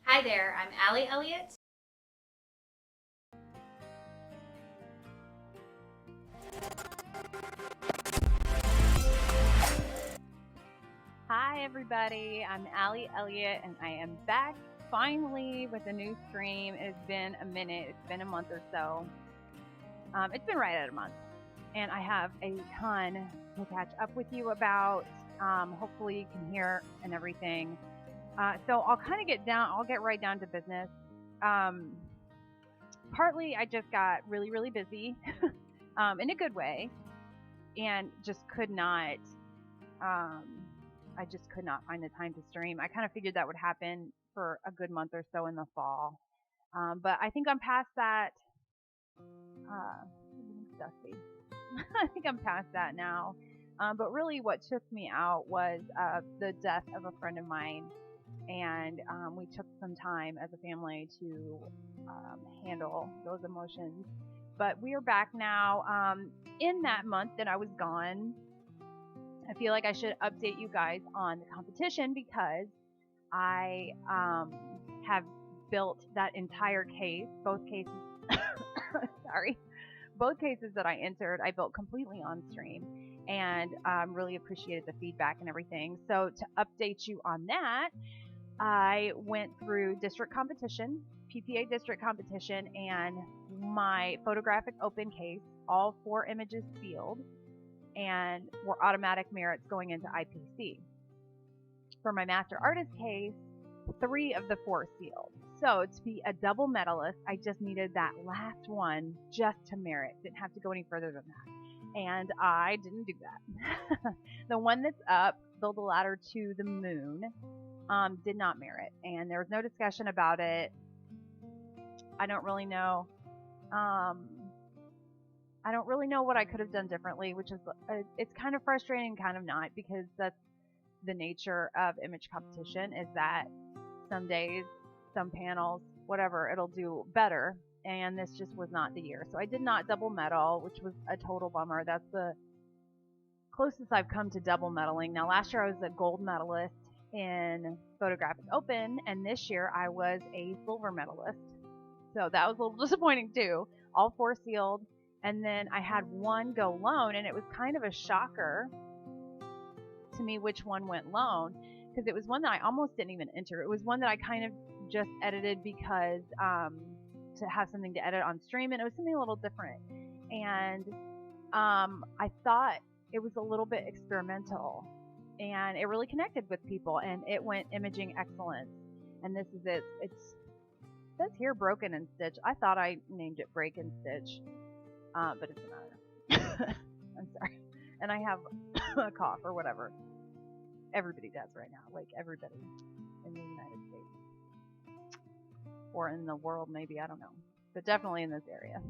Hi there, I'm Allie Elliott. Hi, everybody. I'm Allie Elliott, and I am back finally with a new stream. It's been a minute, it's been a month or so. It's been right at a month, and I have a ton to catch up with you about. Hopefully, you can hear and everything. So I'll kind of I'll get right down to business. Partly, I just got really, really busy in a good way, and just could not. I just could not find the time to stream. I kind of figured that would happen for a good month or so in the fall. But I think I'm past that. Dusty. I think I'm past that now. But really, what took me out was the death of a friend of mine. And we took some time as a family to handle those emotions. But we are back now. In that month that I was gone, I feel like I should update you guys on the competition because I have built that entire case, both cases, sorry, both cases that I entered, I built completely on stream and really appreciated the feedback and everything. So to update you on that, I went through district competition, PPA district competition, and my photographic open case, all 4 images sealed, and were automatic merits going into IPC. For my master artist case, 3 of the 4 sealed. So to be a double medalist, I just needed that last one just to merit. Didn't have to go any further than that. And I didn't do that. The one that's up, Build a Ladder to the Moon, did not merit. And there was no discussion about it. I don't really know. I don't really know what I could have done differently, which is it's kind of frustrating, kind of not, because that's the nature of image competition, is that some days, some panels, whatever, it'll do better, and this just was not the year. So I did not double medal, which was a total bummer. That's the closest I've come to double medaling. Now, last year I was a gold medalist in photographic open, and this year I was a silver medalist. So that was a little disappointing too. All 4 sealed. And then I had one go lone, and it was kind of a shocker to me which one went lone, because it was one that I almost didn't even enter. It was one that I kind of just edited because to have something to edit on stream, and it was something a little different. And I thought it was a little bit experimental, and it really connected with people, and it went imaging excellence. And this is it. It says here Broken and Stitch. I thought I named it Break and Stitch. But it's not. I'm sorry. And I have a cough or whatever. Everybody does right now. Like everybody in the United States. Or in the world, maybe. I don't know. But definitely in this area.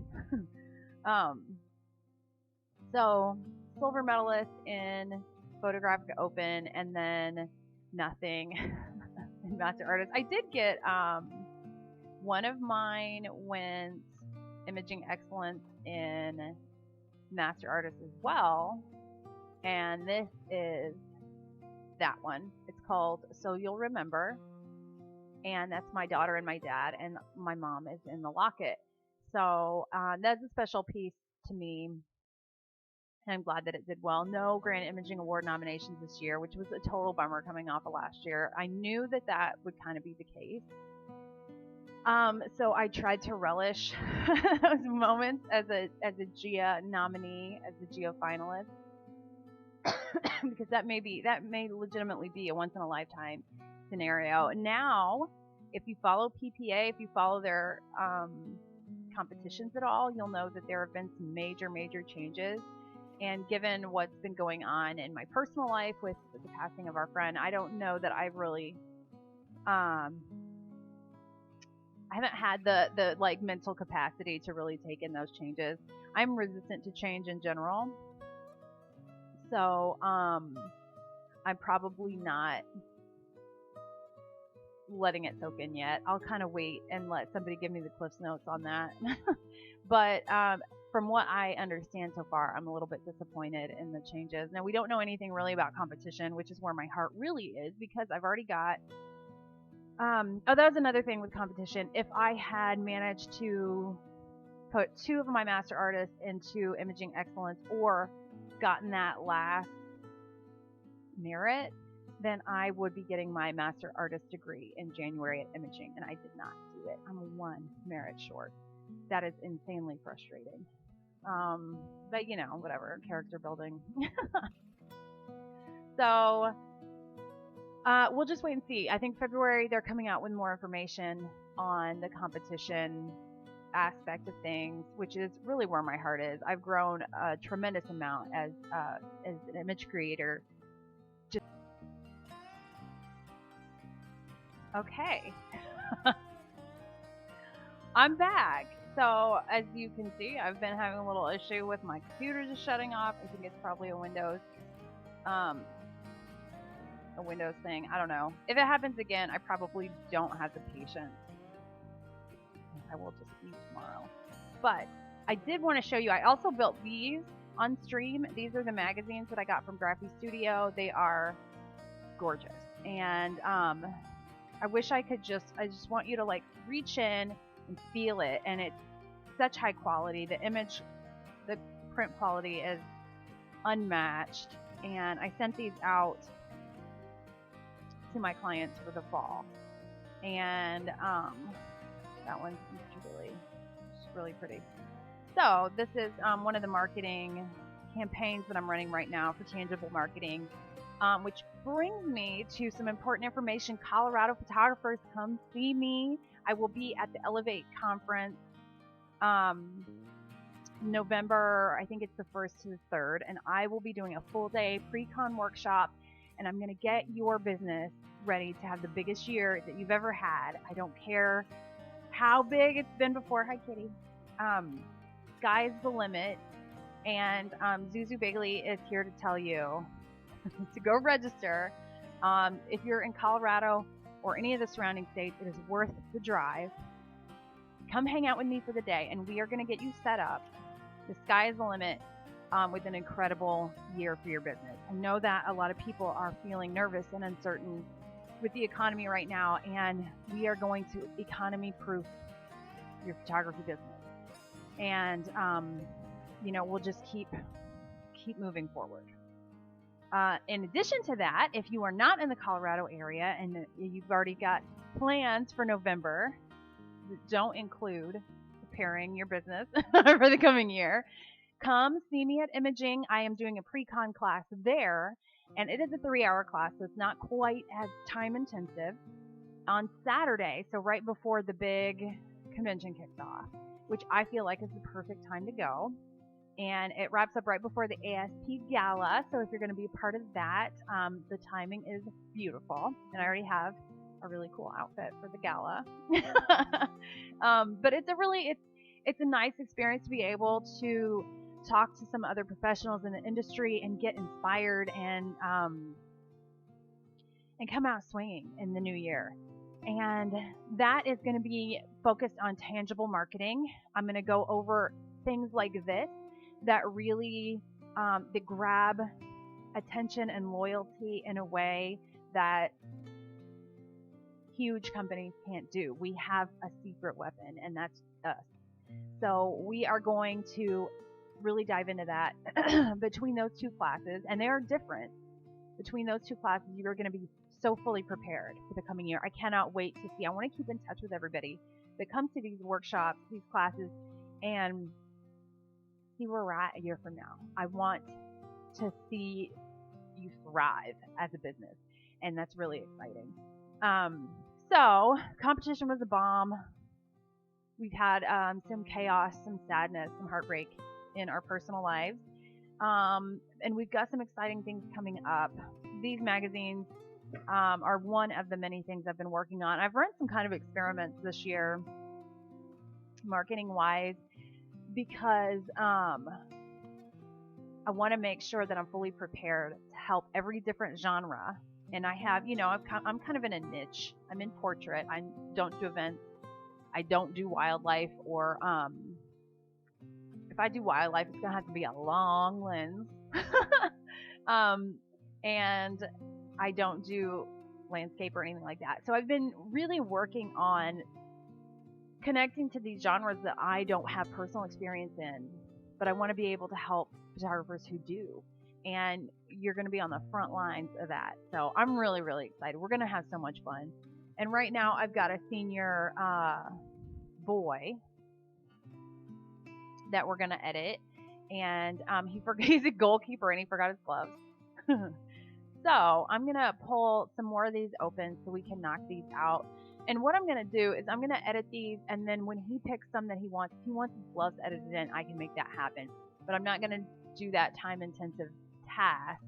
So, silver medalist in photographic open, and then nothing in master artist. I did get one of mine went imaging excellence in master artist as well, and this is that one. It's called So You'll Remember, and that's my daughter and my dad, and my mom is in the locket. So that's a special piece to me, and I'm glad that it did well. No Grand Imaging Award nominations this year, which was a total bummer coming off of last year. I knew that that would kind of be the case. So I tried to relish those moments as a GIA nominee, as a GIA finalist, because that may legitimately be a once in a lifetime scenario. Now, if you follow PPA, if you follow their competitions at all, you'll know that there have been some major changes. And given what's been going on in my personal life with the passing of our friend, I don't know that I've really I haven't had the like mental capacity to really take in those changes. I'm resistant to change in general. So I'm probably not letting it soak in yet. I'll kind of wait and let somebody give me the Cliff's Notes on that. But from what I understand so far, I'm a little bit disappointed in the changes. Now, we don't know anything really about competition, which is where my heart really is, because I've already got that was another thing with competition. If I had managed to put 2 of my master artists into imaging excellence or gotten that last merit, then I would be getting my master artist degree in January at imaging, and I did not do it. I'm 1 merit short. That is insanely frustrating. But whatever, character building. So we'll just wait and see. I think February they're coming out with more information on the competition aspect of things, which is really where my heart is. I've grown a tremendous amount as an image creator. Okay. I'm back. So as you can see, I've been having a little issue with my computer just shutting off. I think it's probably a Windows thing. I don't know. If it happens again, I probably don't have the patience. I will just see tomorrow. But I did want to show you. I also built these on stream. These are the magazines that I got from Graphy Studio. They are gorgeous. And I wish I could I just want you to like reach in and feel it. And it's such high quality. The print quality is unmatched. And I sent these out to my clients for the fall. And that one's really pretty. So this is one of the marketing campaigns that I'm running right now for tangible marketing, which brings me to some important information. Colorado photographers, come see me. I will be at the Elevate conference November, I think it's the 1st to the 3rd, and I will be doing a full day pre-con workshop, and I'm going to get your business ready to have the biggest year that you've ever had. I don't care how big it's been before. Hi, Kitty. Sky's the limit, and Zuzu Bagley is here to tell you to go register. If you're in Colorado or any of the surrounding states, it is worth the drive. Come hang out with me for the day, and we are going to get you set up. The sky is the limit with an incredible year for your business. I know that a lot of people are feeling nervous and uncertain with the economy right now, and we are going to economy-proof your photography business. And, we'll just keep moving forward. In addition to that, if you are not in the Colorado area and you've already got plans for November that don't include preparing your business for the coming year, come see me at Imaging. I am doing a pre-con class there, and it is a 3-hour class, so it's not quite as time intensive, on Saturday, so right before the big convention kicks off, which I feel like is the perfect time to go. And it wraps up right before the ASP Gala, so if you're going to be a part of that, the timing is beautiful, and I already have a really cool outfit for the gala. But it's a nice experience to be able to talk to some other professionals in the industry and get inspired and come out swinging in the new year. And that is going to be focused on tangible marketing. I'm going to go over things like this that really that grab attention and loyalty in a way that huge companies can't do. We have a secret weapon, and that's us. So we are going to really dive into that between those 2 classes, and they are different. Between those 2 classes, you're going to be so fully prepared for the coming year. I cannot wait to see. I want to keep in touch with everybody that comes to these workshops, these classes, and see where we're at a year from now. I want to see you thrive as a business, and that's really exciting. So competition was a bomb. We've had some chaos, some sadness, some heartbreak in our personal lives, and we've got some exciting things coming up. These magazines are one of the many things I've been working on. I've run some kind of experiments this year, marketing-wise, because I want to make sure that I'm fully prepared to help every different genre. And I have, I'm kind of in a niche. I'm in portrait. I don't do events. I don't do wildlife, or if I do wildlife, it's going to have to be a long lens. And I don't do landscape or anything like that. So I've been really working on connecting to these genres that I don't have personal experience in, but I want to be able to help photographers who do. And you're going to be on the front lines of that. So I'm really, really excited. We're going to have so much fun. And right now I've got a senior boy that we're going to edit. And he's a goalkeeper and he forgot his gloves. So I'm going to pull some more of these open so we can knock these out. And what I'm going to do is I'm going to edit these, and then when he picks some that he wants, if he wants his gloves edited in, I can make that happen. But I'm not going to do that time-intensive task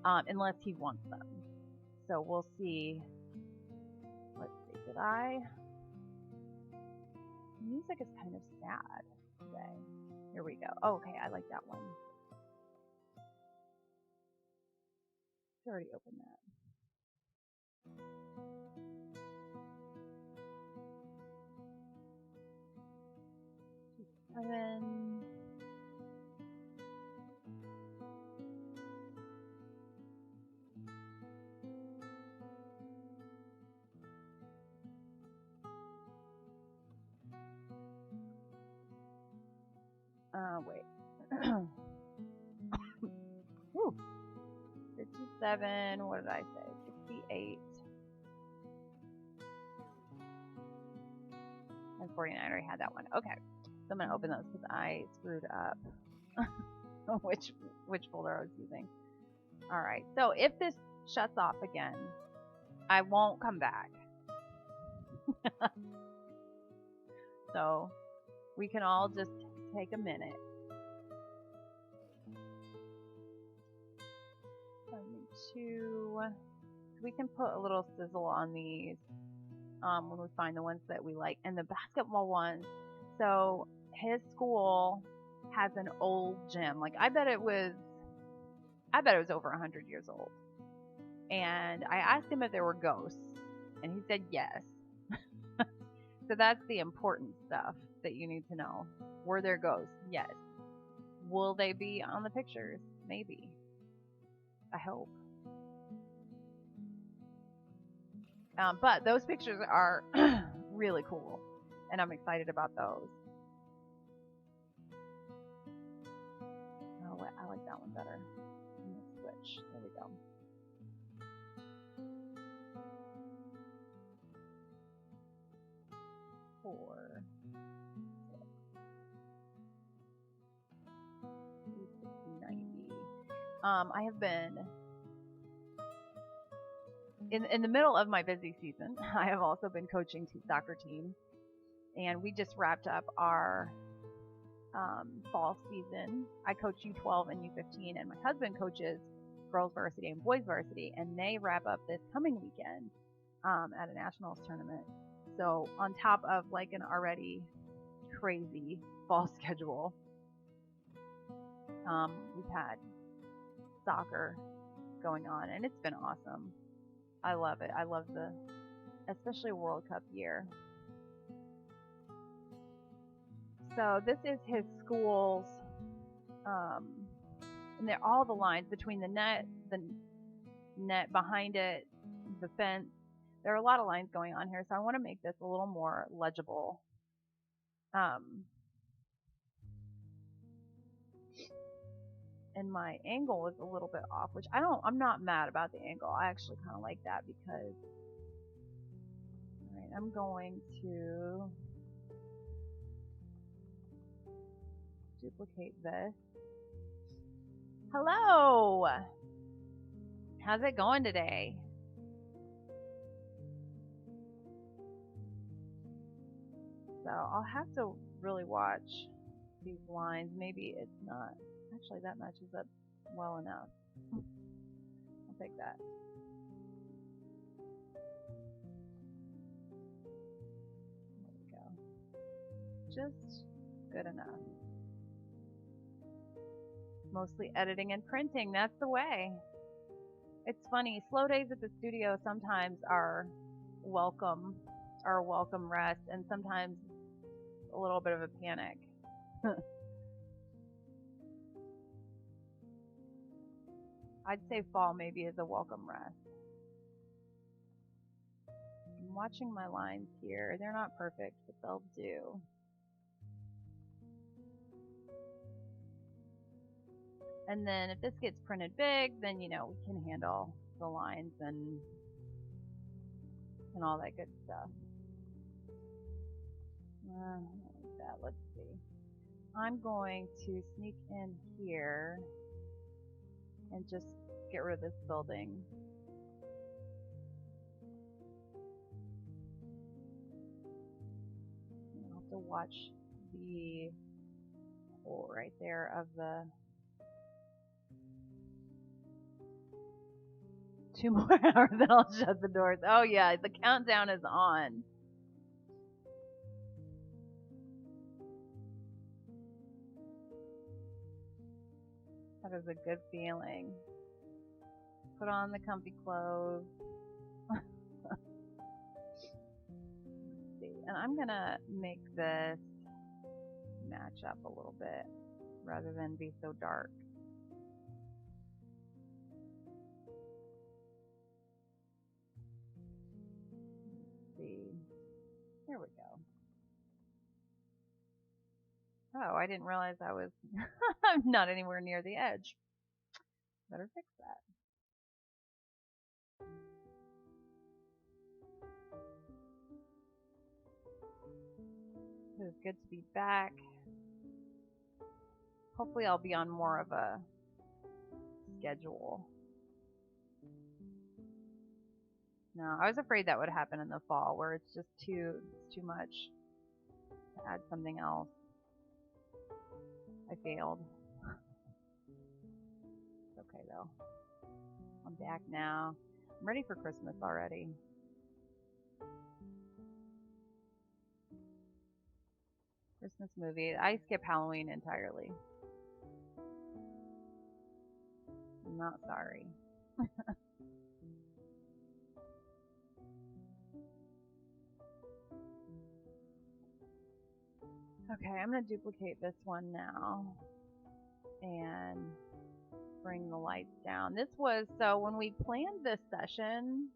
unless he wants them. So we'll see. Let's see. Music is kind of sad today. Here we go. Oh, okay, I like that one. I already opened that. Seven. Wait. Woo. 57. What did I say? 68. And 49. I already had that one. Okay. So I'm going to open those because I screwed up which folder I was using. All right. So if this shuts off again, I won't come back. So we can all just take a minute. 72. We can put a little sizzle on these when we find the ones that we like. And the basketball ones, so his school has an old gym. Like I bet it was over 100 years old. And I asked him if there were ghosts, and he said yes. So that's the important stuff that you need to know. Were there ghosts? Yes. Will they be on the pictures? Maybe. I hope. But those pictures are really cool, and I'm excited about those. Oh, I like that one better. I'm gonna switch. There we go. Four, 6, 90. I have been in the middle of my busy season. I have also been coaching 2 soccer teams, and we just wrapped up our fall season. I coach U12 and U15, and my husband coaches girls varsity and boys varsity, and they wrap up this coming weekend at a nationals tournament. So on top of like an already crazy fall schedule, we've had soccer going on, and it's been awesome. I love it. I love especially World Cup year. So this is his school's, and they're all the lines between the net behind it, the fence. There are a lot of lines going on here, so I want to make this a little more legible. And my angle is a little bit off, which I'm not mad about the angle. I actually kind of like that because, all right, I'm going to duplicate this. Hello! How's it going today? So I'll have to really watch these lines. Maybe it's not. Actually, that matches up well enough. I'll take that. There we go. Just good enough. Mostly editing and printing. That's the way. It's funny. Slow days at the studio sometimes are a welcome rest, and sometimes a little bit of a panic. I'd say fall maybe is a welcome rest. watching my lines here. They're not perfect, but they'll do. And then if this gets printed big, then we can handle the lines and all that good stuff. Like that. Let's see. I'm going to sneak in here and just get rid of this building. I'll have to watch the hole right there of the 2 more hours, then I'll shut the doors. Oh yeah, the countdown is on. That is a good feeling. Put on the comfy clothes. See, and I'm gonna make this match up a little bit rather than be so dark. There we go. Oh, I didn't realize I was I'm not anywhere near the edge. Better fix that. It's good to be back. Hopefully I'll be on more of a schedule. No, I was afraid that would happen in the fall where it's just too much to add something else. I failed. It's okay though. I'm back now. I'm ready for Christmas already. Christmas movie. I skip Halloween entirely. I'm not sorry. Okay, I'm going to duplicate this one now and bring the lights down. This was, so when we planned this session,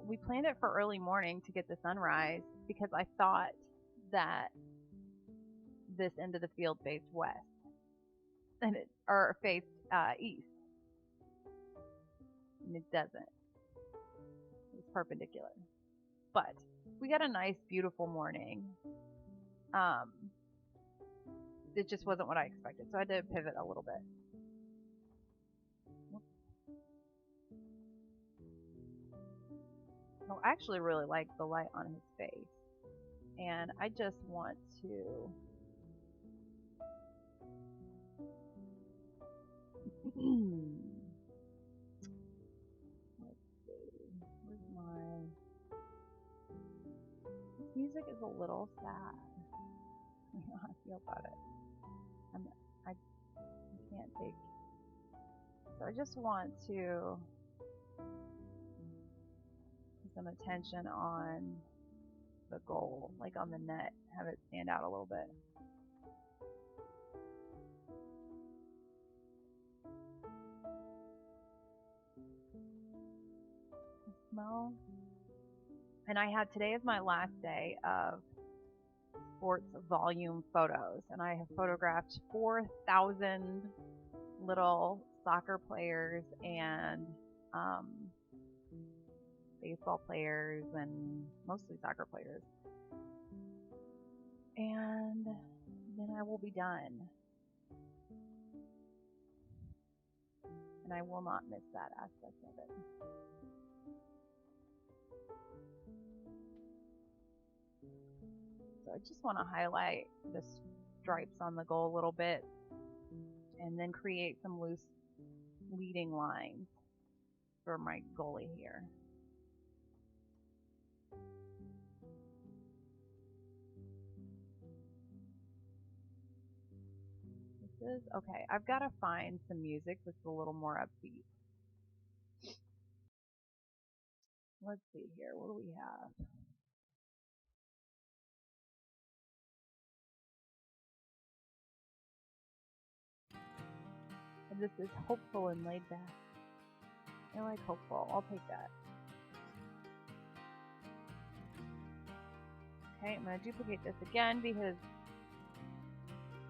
we planned it for early morning to get the sunrise because I thought that this end of the field faced west and or faced east, and it doesn't. It's perpendicular, but we got a nice, beautiful morning. It just wasn't what I expected, so I had to pivot a little bit. I actually really like the light on his face, and I just want to let's see, where's my this music is a little sad. I don't know how I feel about it. I can't take, so I just want to put some attention on the goal, like on the net, have it stand out a little bit. Smell. And today is my last day of sports volume photos, and I have photographed 4,000 little soccer players and baseball players and mostly soccer players. And then I will be done. And I will not miss that aspect of it. So I just want to highlight the stripes on the goal a little bit and then create some loose leading lines for my goalie here. Okay, I've got to find some music that's a little more upbeat. Let's see here, what do we have? And this is hopeful and laid back. I like hopeful, I'll take that. Okay, I'm going to duplicate this again because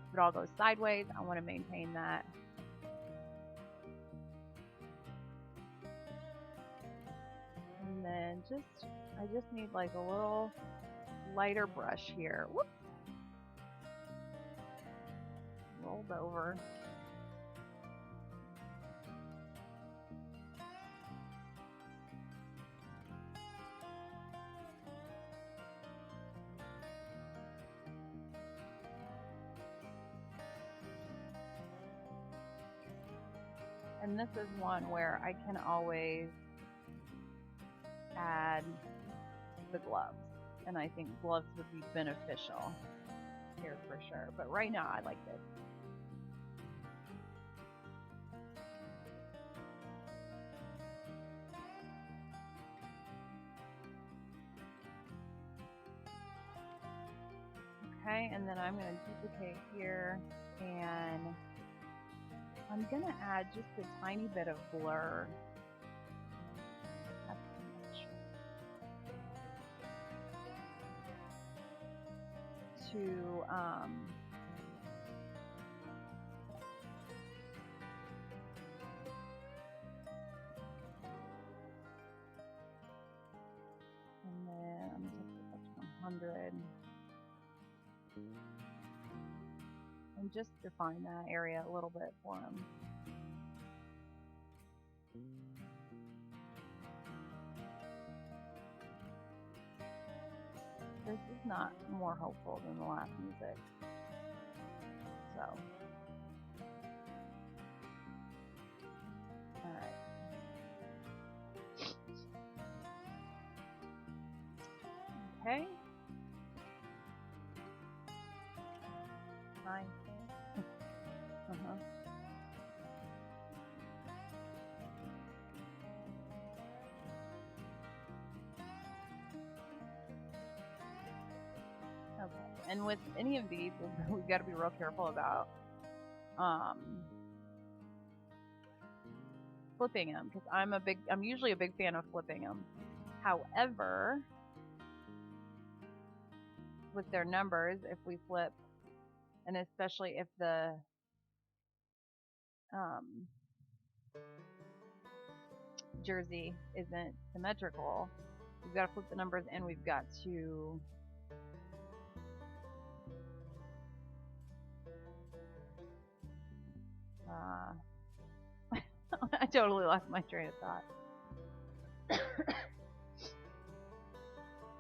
if it all goes sideways, I want to maintain that. And then I just need like a little lighter brush here. Whoop. Rolled over. And this is one where I can always add the gloves. And I think gloves would be beneficial here for sure. But right now I like this. Okay, and then I'm going to duplicate here, and I'm going to add just a tiny bit of blur. That's too much. To and then I'm going to take this up to 100. And just define that area a little bit for him. This is not more hopeful than the last music. So, alright. Okay. Nice. Okay, and with any of these, we've got to be real careful about flipping them, because I'm usually a big fan of flipping them. However, with their numbers, if we flip, and especially if the jersey isn't symmetrical, we've got to flip the numbers, and we've got to I totally lost my train of thought.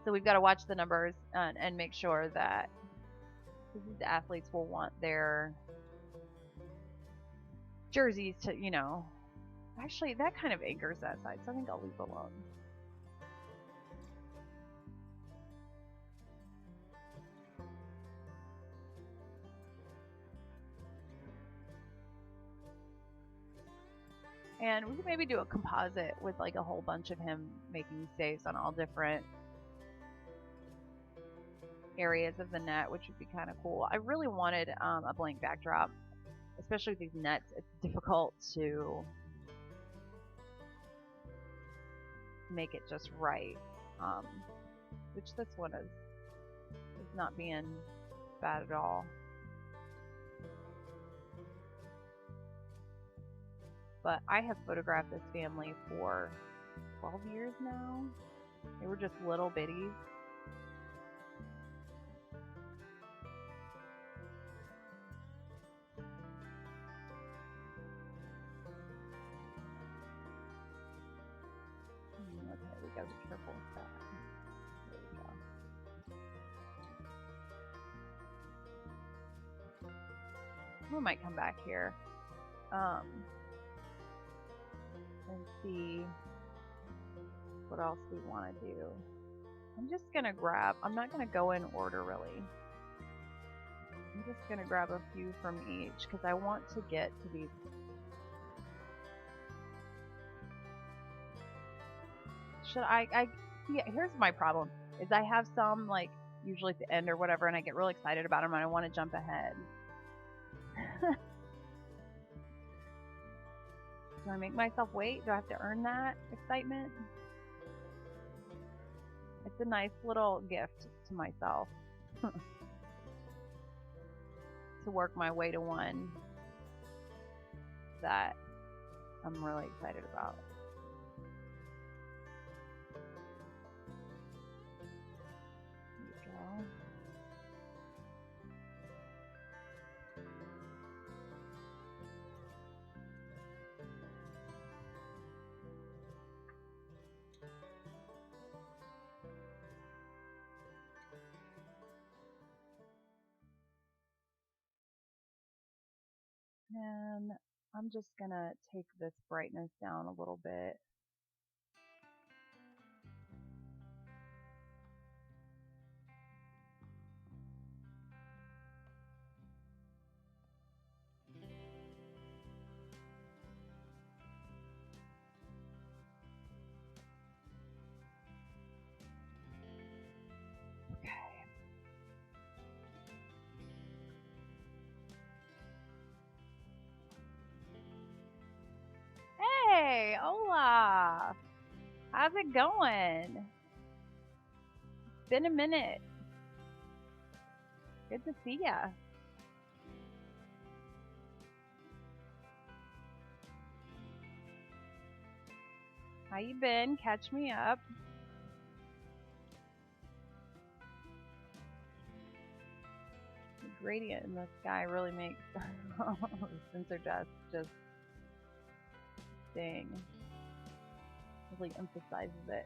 So we've got to watch the numbers and make sure that these athletes will want their jerseys to, actually that kind of anchors that side, so I think I'll leave it alone. And we could maybe do a composite with like a whole bunch of him making saves on all different areas of the net, which would be kind of cool. I really wanted a blank backdrop, especially with these nets. It's difficult to make it just right, which this one is not being bad at all. But I have photographed this family for 12 years now. They were just little bitties. Okay, we gotta be careful with that. There we go. We might come back here. And see what else we want to do. I'm just going to grab, I'm not going to go in order really. I'm just going to grab a few from each because I want to get to these. Should yeah, here's my problem, is I have some like usually at the end or whatever, and I get really excited about them and I want to jump ahead. Do I make myself wait? Do I have to earn that excitement? It's a nice little gift to myself to work my way to one that I'm really excited about. There you go. And I'm just gonna take this brightness down a little bit. Hey, hola! How's it going? Been a minute. Good to see ya. How you been? Catch me up. The gradient in the sky really makes the sensor dust just sting. Really emphasizes it.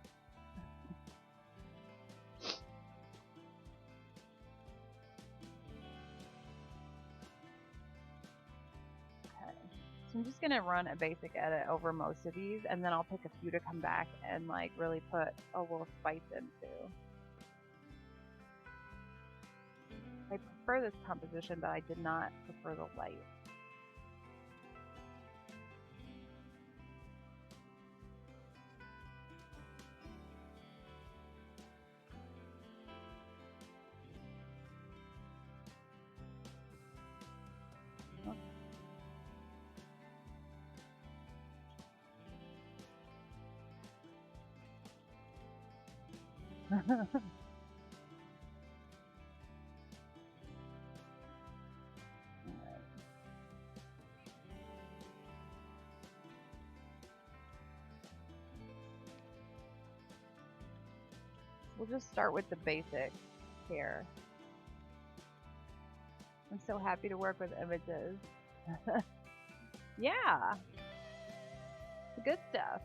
I'm just going to run a basic edit over most of these, and then I'll pick a few to come back and like really put a little spice into. I prefer this composition, but I did not prefer the light. Alright. We'll just start with the basics here. I'm so happy to work with images. Yeah, the good stuff.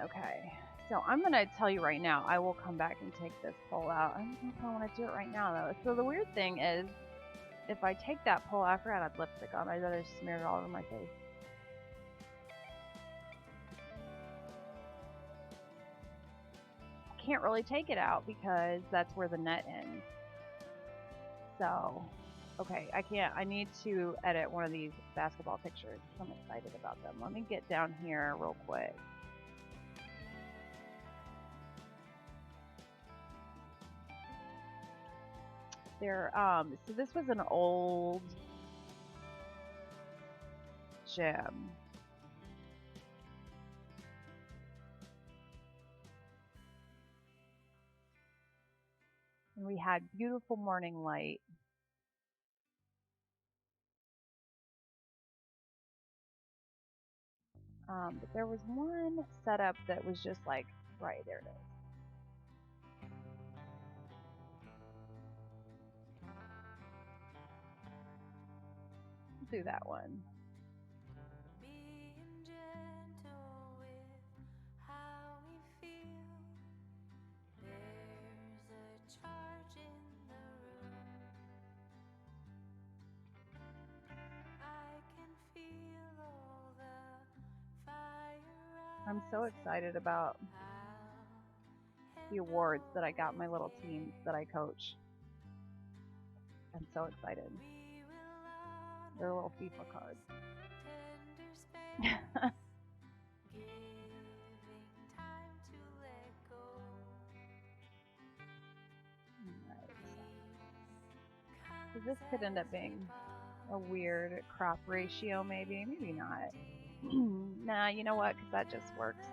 Okay, so I'm going to tell you right now, I will come back and take this pole out. I don't know if I want to do it right now, though. So the weird thing is, if I take that pole out, I forgot I had lipstick on. I just smeared it all over my face. I can't really take it out because that's where the net ends. So, okay, I can't. I need to edit one of these basketball pictures. I'm excited about them. Let me get down here real quick. So this was an old gym. And we had beautiful morning light. But there was one setup that was just like, right, there it is. Do that one. Being gentle with how we feel. There's a charge in the room. I can feel all the fire. I'm so excited about the awards that I got my little teams that I coach. I'm so excited. They're little FIFA cards. So this could end up being a weird crop ratio, maybe not. Nah, you know what? Because that just works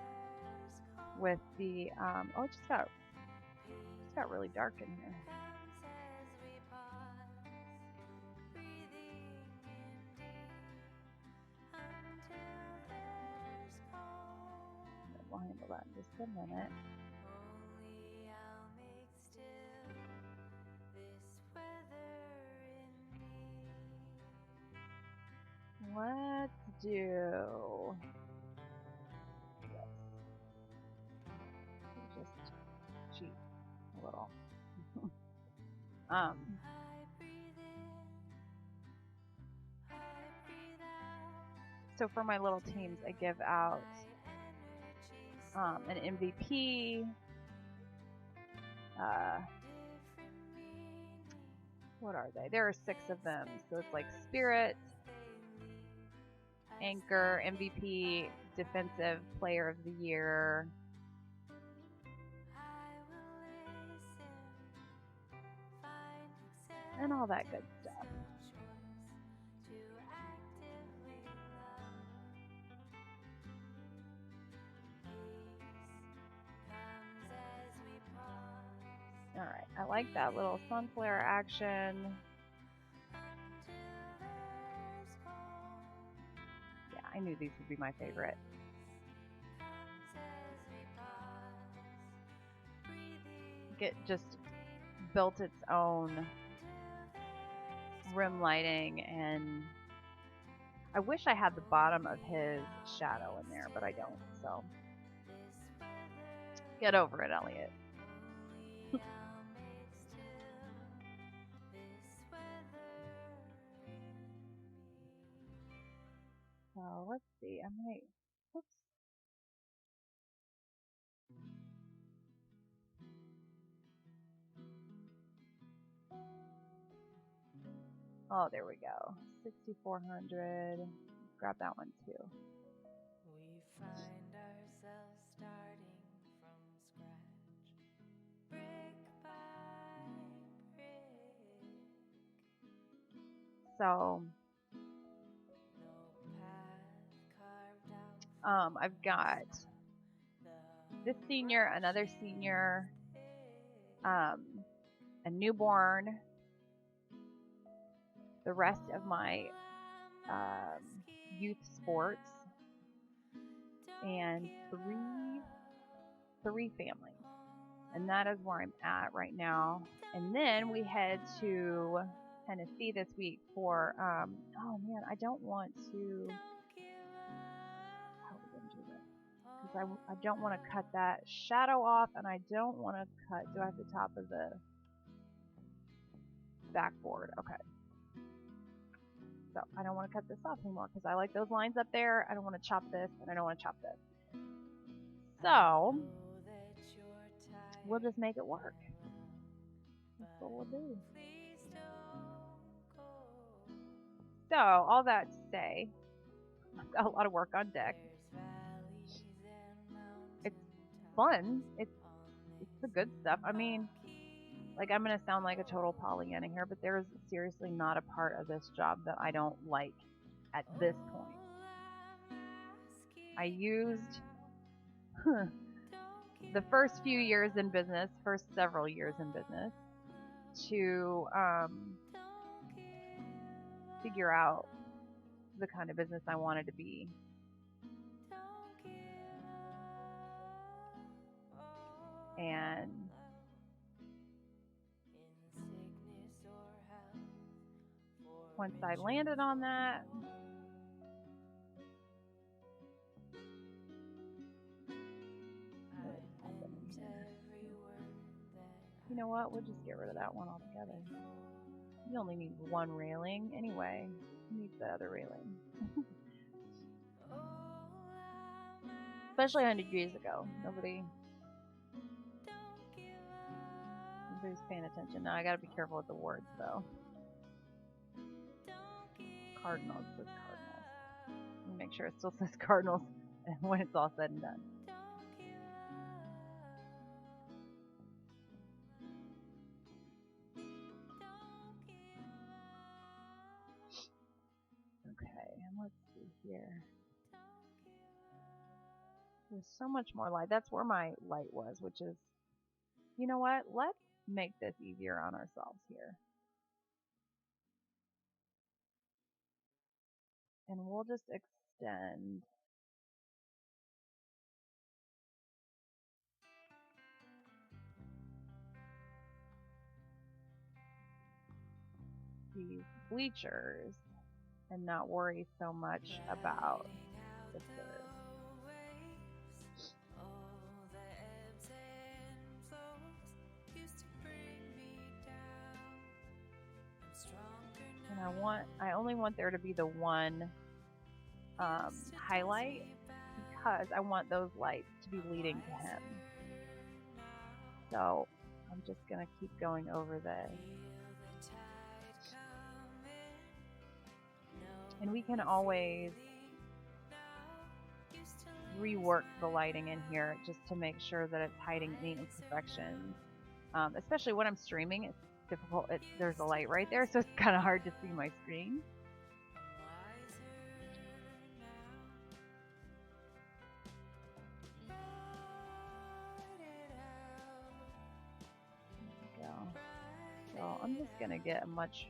with the. Oh, it just got really dark in here. We'll handle that in just a minute. Let's do this. Just cheat a little. So for my little teams, I give out an MVP. What are they? There are 6 of them. So it's like Spirit, Anchor, MVP, Defensive Player of the Year. And all that good stuff. Alright, I like that little sun flare action. Yeah, I knew these would be my favorite. It just built its own rim lighting, and I wish I had the bottom of his shadow in there, but I don't, so get over it, Elliot. So let's see, I might, oops. Oh, there we go. 6,400. Grab that one too. We find ourselves starting from scratch, brick by brick. So No path carved out. I've got this senior, another senior, a newborn, the rest of my youth sports, and three families. And that is where I'm at right now. And then we head to Tennessee this week for, oh man, I don't want to, how are we going to do this? Because I don't want to cut that shadow off, and I don't want to cut, do I have the top of the backboard? Okay. So I don't want to cut this off anymore because I like those lines up there. I don't want to chop this, and I don't want to chop this. So we'll just make it work. That's what we'll do. So all that to say, I've got a lot of work on deck. It's fun. It's the good stuff. I mean, like, I'm going to sound like a total Pollyanna here, but there is seriously not a part of this job that I don't like at this point. I used the first few years in business, first several years in business, to figure out the kind of business I wanted to be. And once I landed on that, you know what, we'll just get rid of that one altogether. You only need one railing anyway. Who needs the other railing? Especially 100 years ago. Nobody's paying attention. Now I gotta be careful with the words though. Cardinals says Cardinals. Let me make sure it still says Cardinals when it's all said and done. here. There's so much more light. That's where my light was, which is, you know what? Let's make this easier on ourselves here. And we'll just extend these bleachers and not worry so much about the curve. And I only want there to be the one highlight because I want those lights to be leading to him. So I'm just going to keep going over this. And we can always rework the lighting in here just to make sure that it's hiding any imperfections. Especially when I'm streaming, it's difficult. There's a light right there, so it's kind of hard to see my screen. There we go. So I'm just going to get a much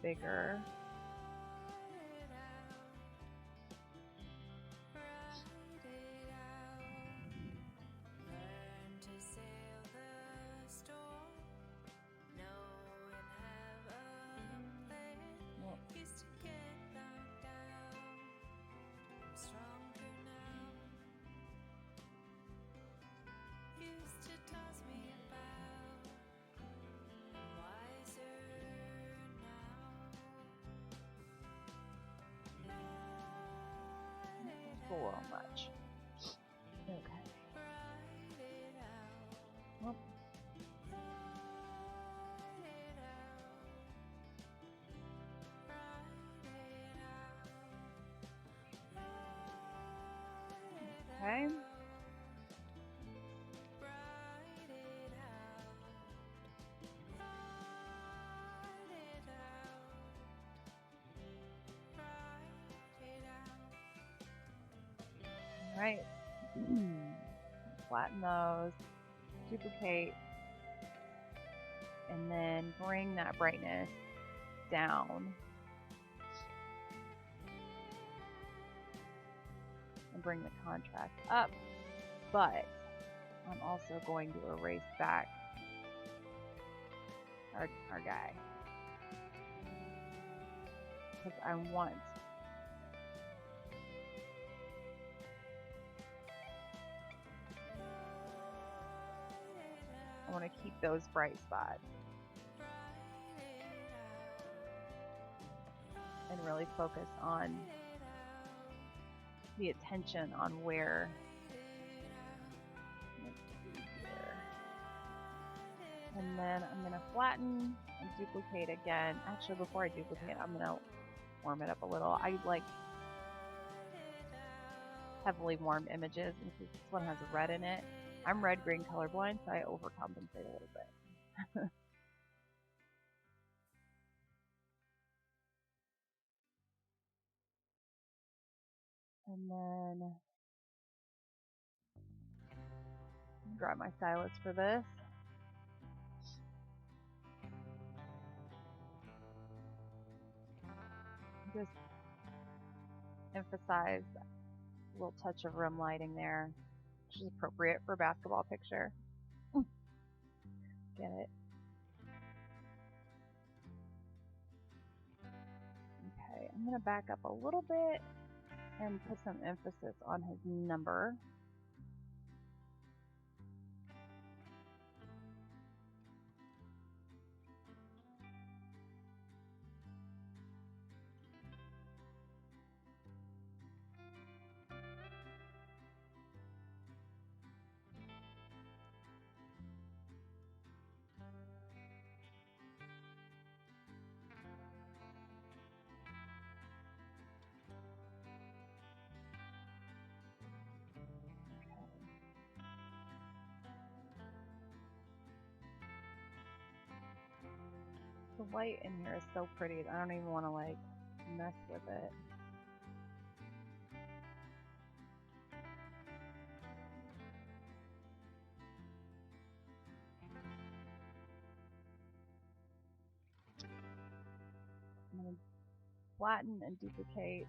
bigger. A little much. Okay. Well. Okay. Right. Flatten those, duplicate, and then bring that brightness down. And bring the contrast up. But I'm also going to erase back our guy. Because I want to keep those bright spots and really focus on the attention on where. Let's see here. And then I'm going to flatten and duplicate again. Actually, before I duplicate, I'm going to warm it up a little. I like heavily warmed images, and since this one has red in it, I'm red-green colorblind, so I overcompensate a little bit. And then grab my stylus for this. Just emphasize a little touch of room lighting there, which is appropriate for a basketball picture. Get it? Okay, I'm going to back up a little bit and put some emphasis on his number. The light in here is so pretty. I don't even want to like mess with it. flatten and duplicate.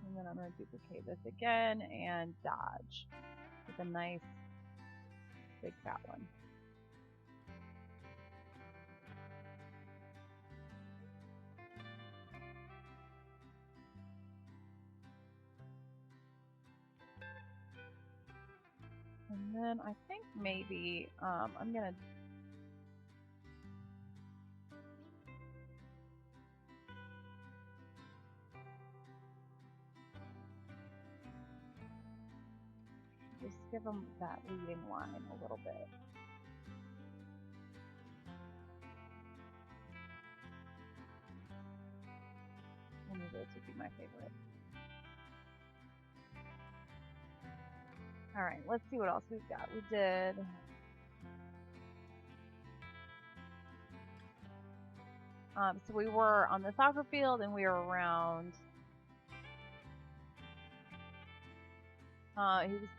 And then I'm going to duplicate this again and dodge with a nice big fat one. And then I think maybe I'm going to just give them that leading line a little bit. One of those would be my favorite. All right, let's see what else we've got. We did so we were on the soccer field and we were around.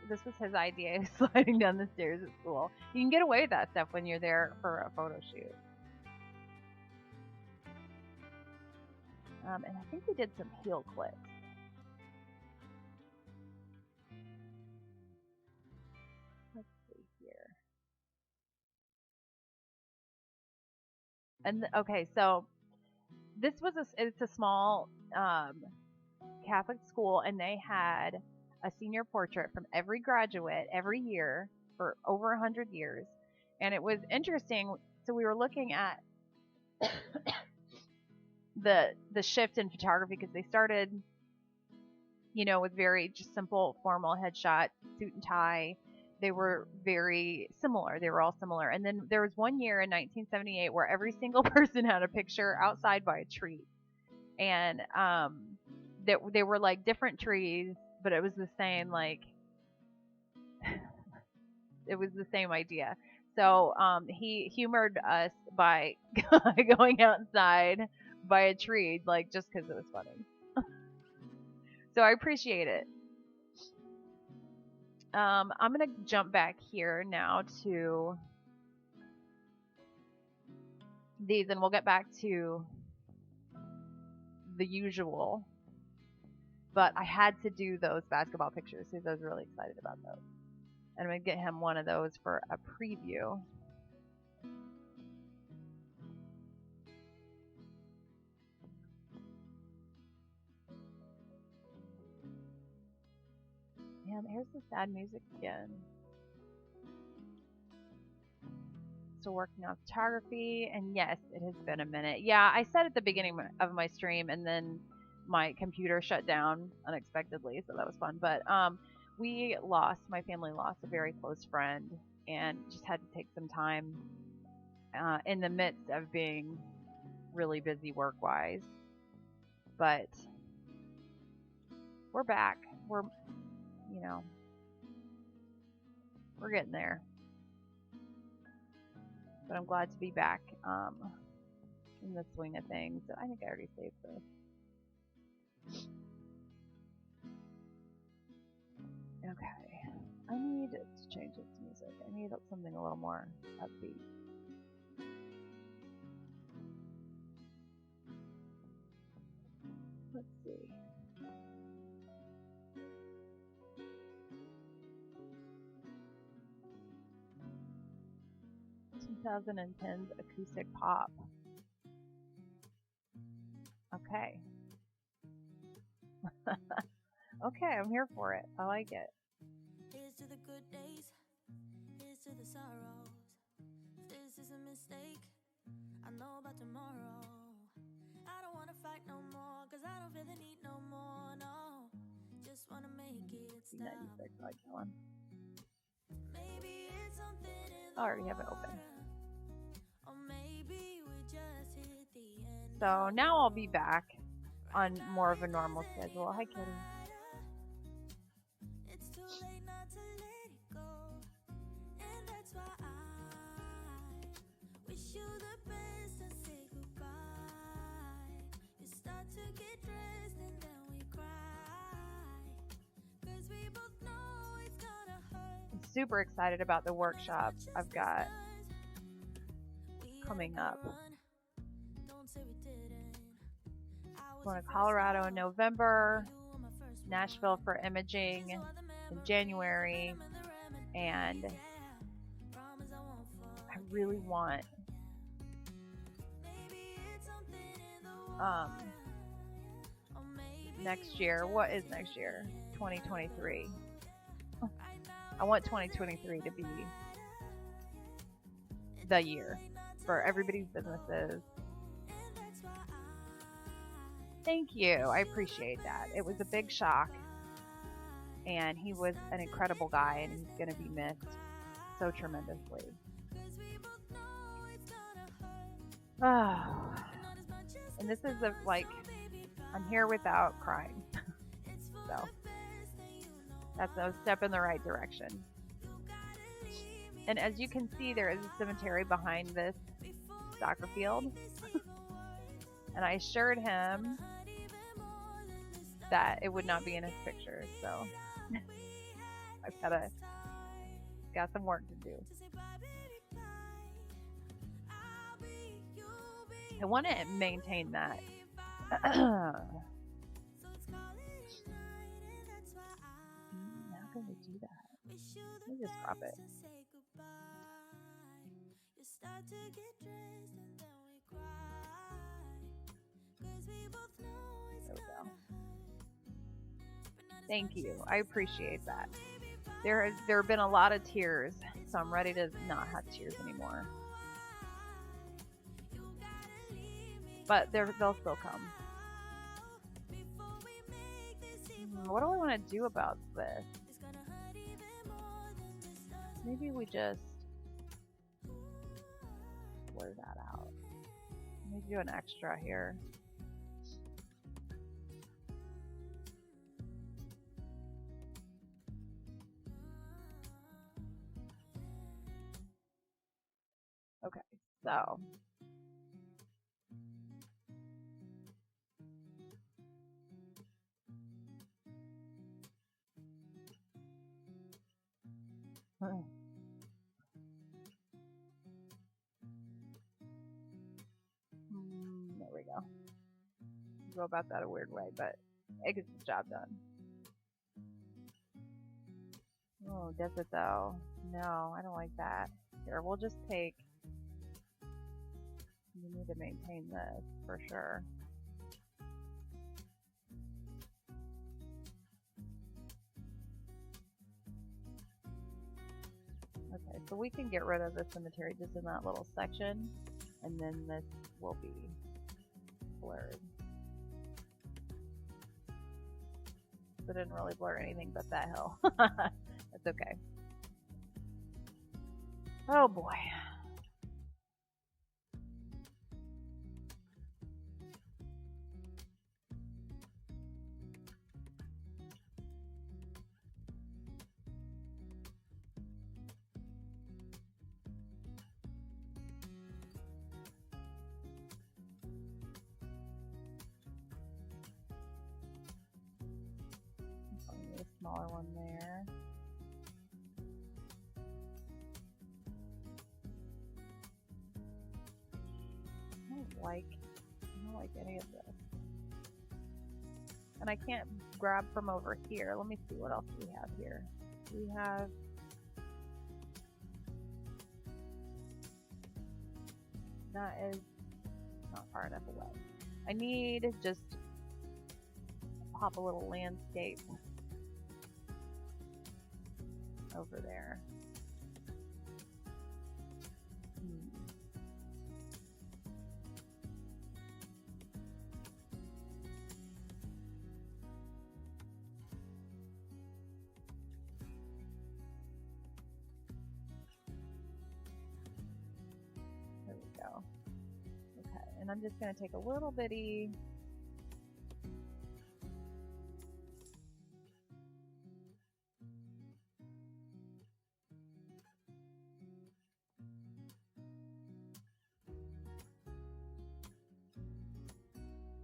This was his idea, sliding down the stairs at school. You can get away with that stuff when you're there for a photo shoot. And I think we did some heel clicks. Let's see here. And okay, so this was it's a small Catholic school, and they had a senior portrait from every graduate every year for over 100 years. And it was interesting. So we were looking at the shift in photography, because they started, with very just simple formal headshot, suit and tie. They were very similar. They were all similar. And then there was one year in 1978 where every single person had a picture outside by a tree. And they were like different trees, but it was the same, it was the same idea. So he humored us by going outside by a tree, just because it was funny. So I appreciate it. I'm going to jump back here now to these, and we'll get back to the usual. But I had to do those basketball pictures because I was really excited about those. And I'm going to get him one of those for a preview. And here's the sad music again. Still working on photography, and yes, it has been a minute. Yeah, I said at the beginning of my stream, and then my computer shut down unexpectedly, so that was fun. But my family lost a very close friend, and just had to take some time in the midst of being really busy work-wise. But we're back. We're getting there. But I'm glad to be back in the swing of things. I think I already saved this. Okay. I need to change this music. I need something a little more upbeat. Let's see. 2010's acoustic pop. Okay. Okay, I'm here for it. I like it. Here's to the good days, here's to the sorrows. If this is a mistake, I know about tomorrow. I don't wanna fight no more, cause I don't feel the need no more, no. Just wanna make it stop. I like that one. Maybe it's something in I already have it open. or maybe we just hit the end. So now I'll be back on more of a normal schedule. Hi, Kitty. It's too late not to let it go, and that's why I wish you the best and say goodbye. You start to get dressed and then we cry. super excited about the workshop I've got coming up. Going to Colorado in November, Nashville for imaging in January, and I really want next year. What is next year? 2023. I want 2023 to be the year for everybody's businesses. Thank you. I appreciate that. It was a big shock, and he was an incredible guy, and he's going to be missed so tremendously. Oh. And this is I'm here without crying. So that's a step in the right direction. And as you can see, there is a cemetery behind this soccer field. And I assured him that it would not be in his picture, so I've got some work to do. I want to maintain that. How can we do that? Let me just crop it. There we go. Thank you. I appreciate that. There have been a lot of tears, so I'm ready to not have tears anymore. But they'll still come. What do I want to do about this? Maybe we just blur that out. Let me do an extra here. Okay, so there we go. Go about that a weird way, but it gets the job done. Oh, does it though? No, I don't like that. Here, we'll just take. We need to maintain this for sure. Okay, so we can get rid of the cemetery just in that little section, and then this will be blurred. So it didn't really blur anything but that hill. That's okay. Oh boy. Smaller one there. I don't like any of this. And I can't grab from over here. Let me see what else we have here. We have that is not far enough away. I need just pop a little landscape over there. There we go. Okay, and I'm just going to take a little bitty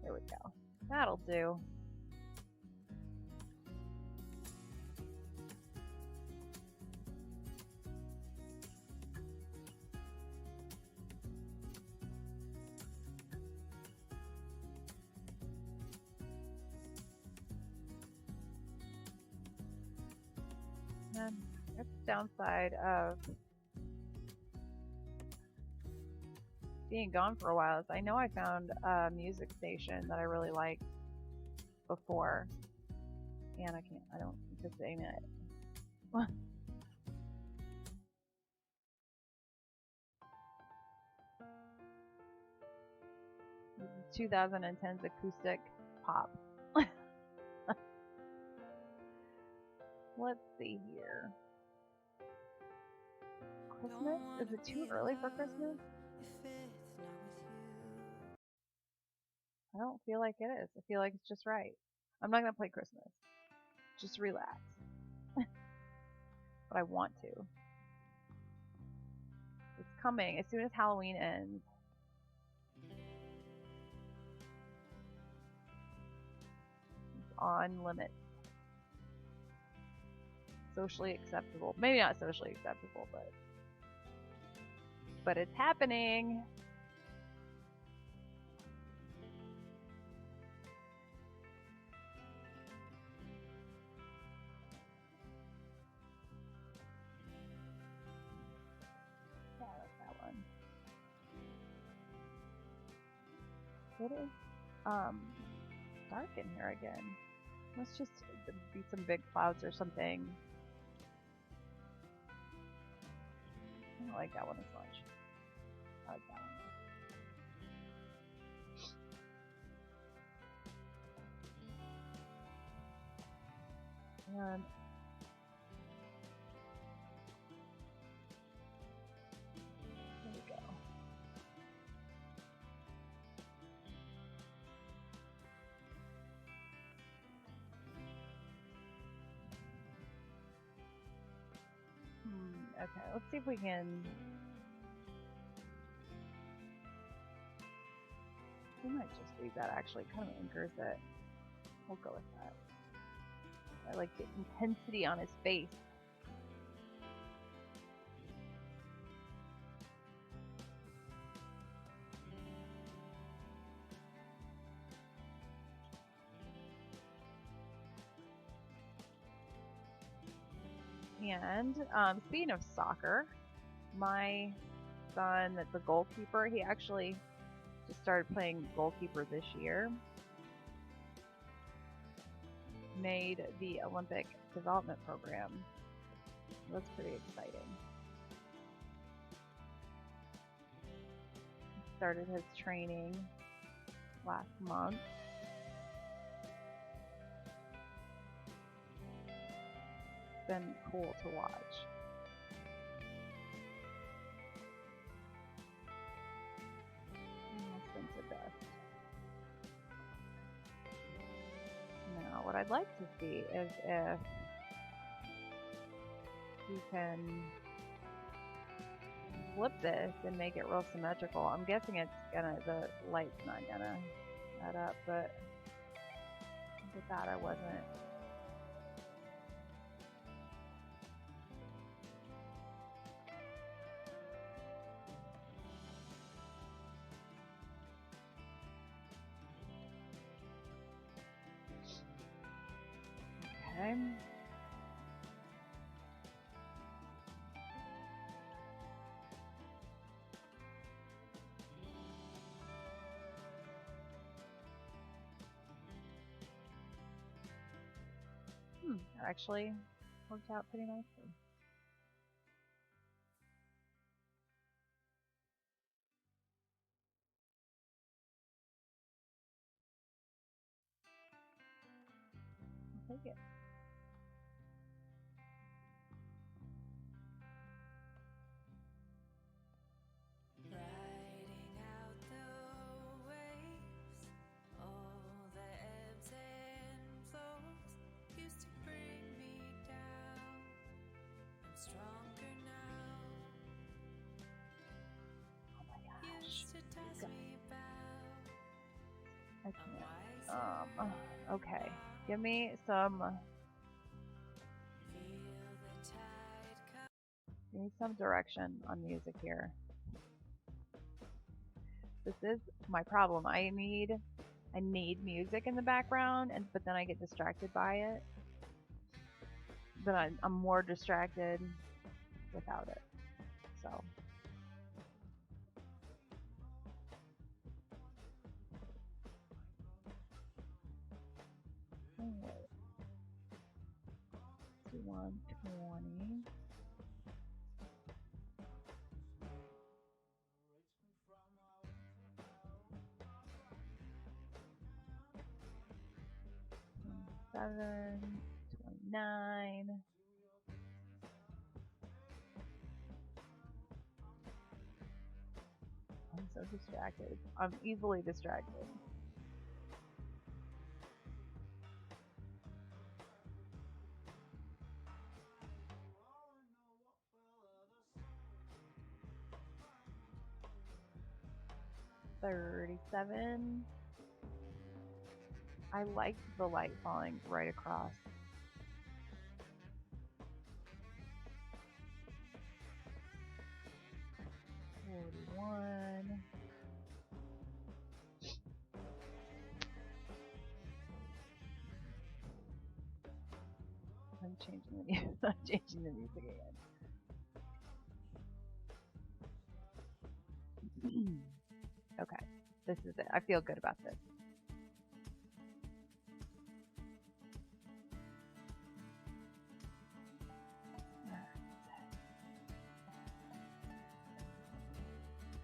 There we go. That'll do. downside of being gone for a while is I know I found a music station that I really liked before, and I don't just aim it. 2010's acoustic pop. Let's see here. Christmas? Is it too early for Christmas? I don't feel like it is. I feel like it's just right. I'm not going to play Christmas. Just relax. But I want to. It's coming as soon as Halloween ends. It's on limits. Socially acceptable. Maybe not socially acceptable, but it's happening. Yeah, that's that one. It is dark in here again. Let's just be some big clouds or something. I don't like that one as much. I like that one. And there we go. Okay, let's see if we can. We might just leave that, actually. It kind of anchors it. We'll go with that. I like the intensity on his face. And speaking of soccer, my son, that's a goalkeeper, he actually just started playing goalkeeper this year. Made the Olympic development program. That's pretty exciting. Started his training last month. It's been cool to watch. Sense of dust. Now, what I'd like to see is if you can flip this and make it real symmetrical. I'm guessing it's the light's not gonna add up, but with that I wasn't. Okay. That actually worked out pretty nicely. I'll take it. I can't. Okay. Give me some direction on music here. This is my problem. I need music in the background, but then I get distracted by it. Then I'm more distracted without it. So. Anyway. 120. Seven, 29. I'm so distracted. I'm easily distracted. $37. I liked the light falling right across. $41. I'm changing the music again. Okay, this is it. I feel good about this.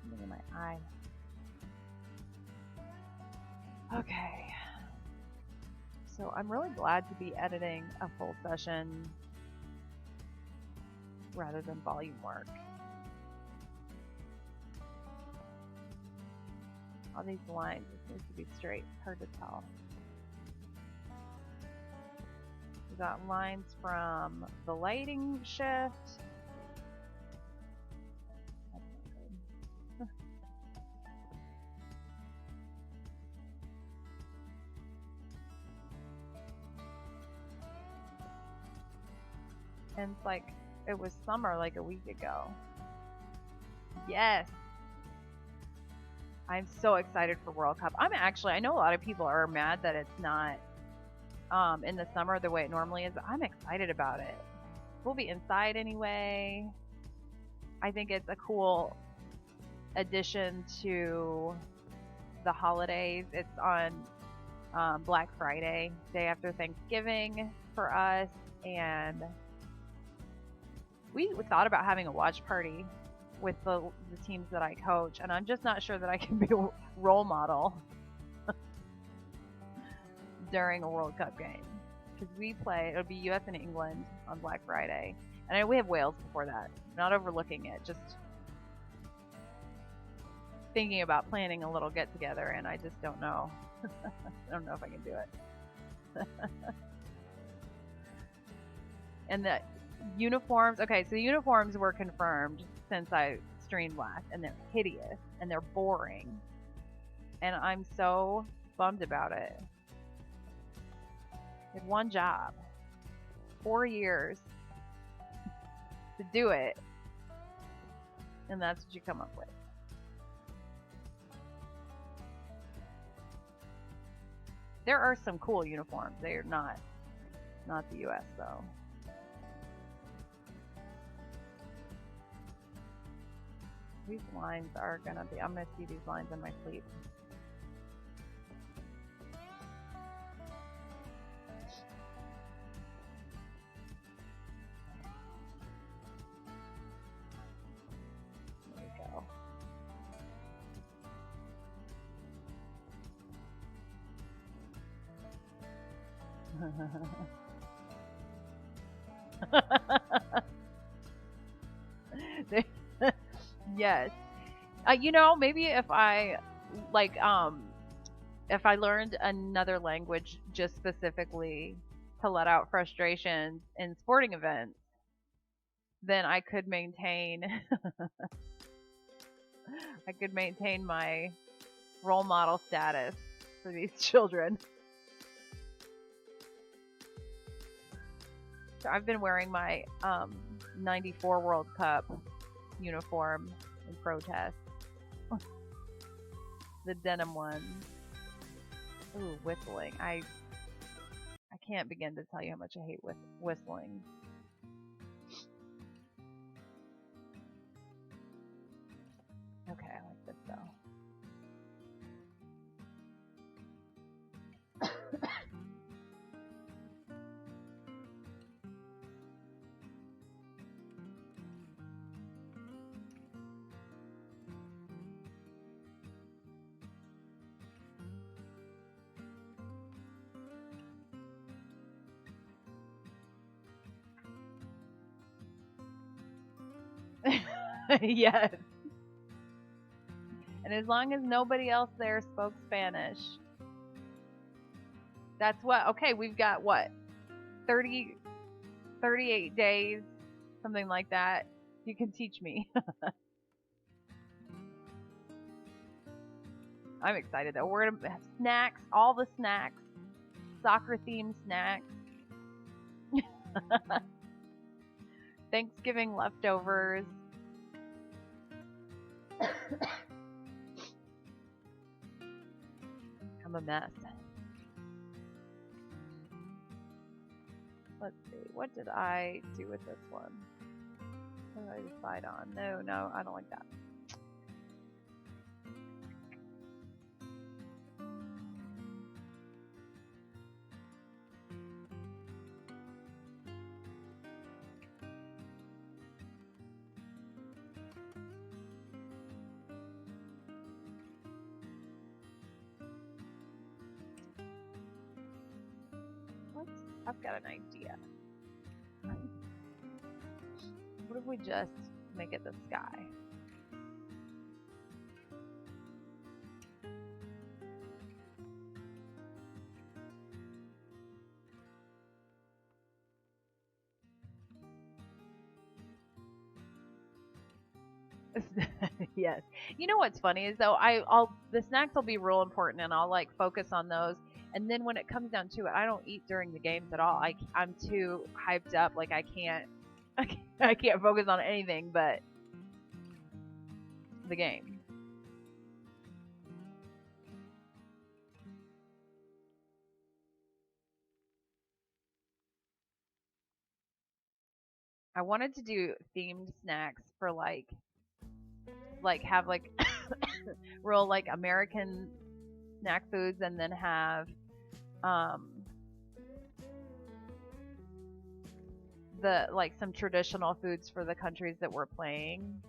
Look at my eye. Okay. So I'm really glad to be editing a full session rather than volume work. All these lines, this needs to be straight. It's hard to tell. We got lines from the lighting shift. That's not good. And it's like, it was summer like a week ago. Yes. I'm so excited for World Cup. I know a lot of people are mad that it's not in the summer the way it normally is, but I'm excited about it. We'll be inside anyway. I think it's a cool addition to the holidays. It's on Black Friday, day after Thanksgiving for us, and we thought about having a watch party with the teams that I coach, and I'm just not sure that I can be a role model during a World Cup game, because it'll be US and England on Black Friday, and I know we have Wales before that. I'm not overlooking it, just thinking about planning a little get together, and I just don't know. I don't know if I can do it. And the uniforms, okay, so the uniforms were confirmed since I streamed last, and they're hideous and they're boring, and I'm so bummed about it. I had one job, 4 years to do it, and that's what you come up with. There are some cool uniforms. They are not the US though. These lines are gonna be, I'm gonna see these lines in my sleep. There we go. Yes. Maybe if I if I learned another language just specifically to let out frustrations in sporting events, then I could maintain my role model status for these children. So I've been wearing my 94 World Cup uniform in protest. The denim one. Ooh, whistling. I can't begin to tell you how much I hate whistling. Yes. And as long as nobody else there spoke Spanish, that's what. Okay, we've got what? 30, 38 days, something like that. You can teach me. I'm excited though. We're gonna have snacks, all the snacks, soccer themed snacks, Thanksgiving leftovers. I'm a mess. Let's see. What did I do with this one? What did I decide on? No, I don't like that. I've got an idea. What if we just make it the sky? Yes. You know what's funny is though the snacks will be real important and I'll like focus on those. And then when it comes down to it, I don't eat during the games at all. I'm too hyped up. Like I can't focus on anything but the game. I wanted to do themed snacks for like have like real like American snack foods and then have the like some traditional foods for the countries that we're playing.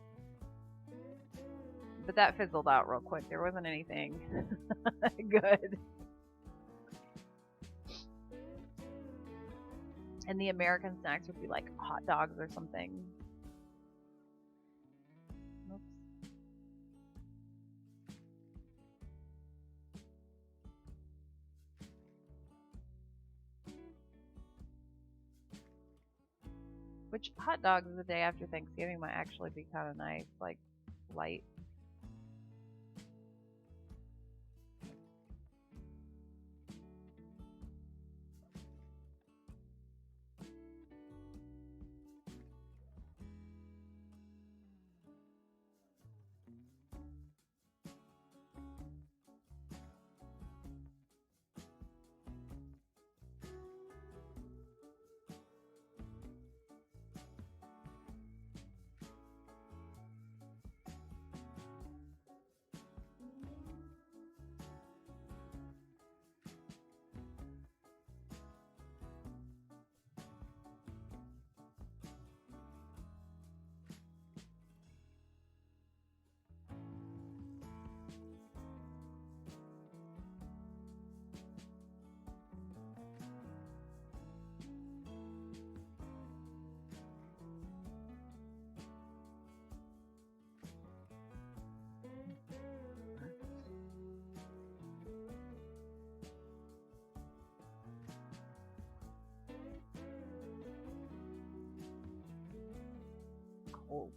But that fizzled out real quick. There wasn't anything good. And the American snacks would be like hot dogs or something. Oops. Which hot dogs the day after Thanksgiving might actually be kind of nice, like light. Cold.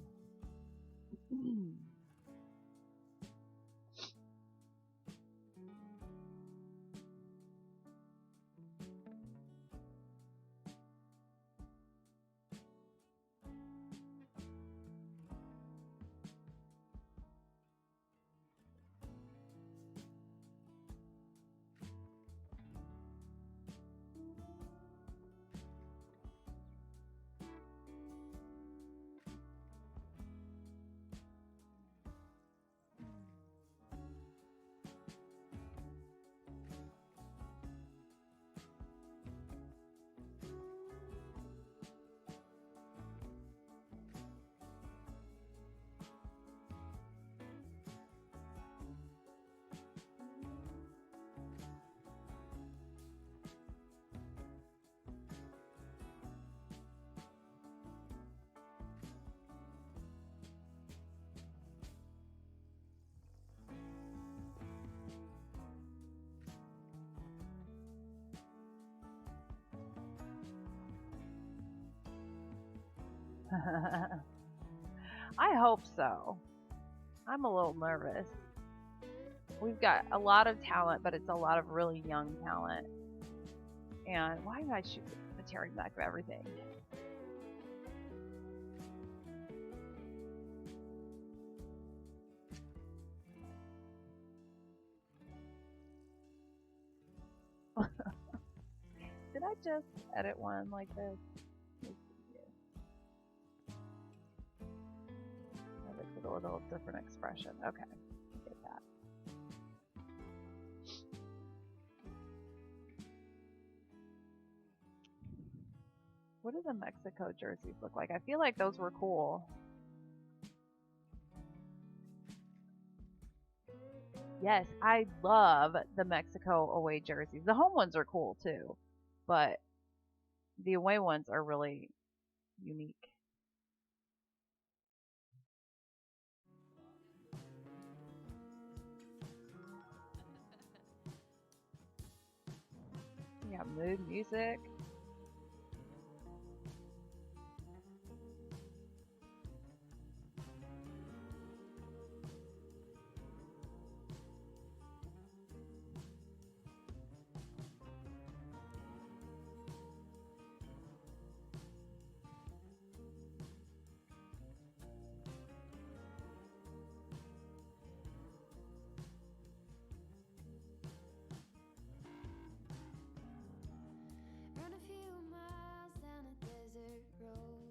I hope so. I'm a little nervous. We've got a lot of talent, but it's a lot of really young talent. And why did I shoot the tearing back of everything? Did I just edit one like this? Let's see here. Edit with a little different expression. Okay, get that. What do the Mexico jerseys look like? I feel like those were cool. Yes, I love the Mexico away jerseys. The home ones are cool too, but the away ones are really unique. You got mood music. Run a few miles down a desert road.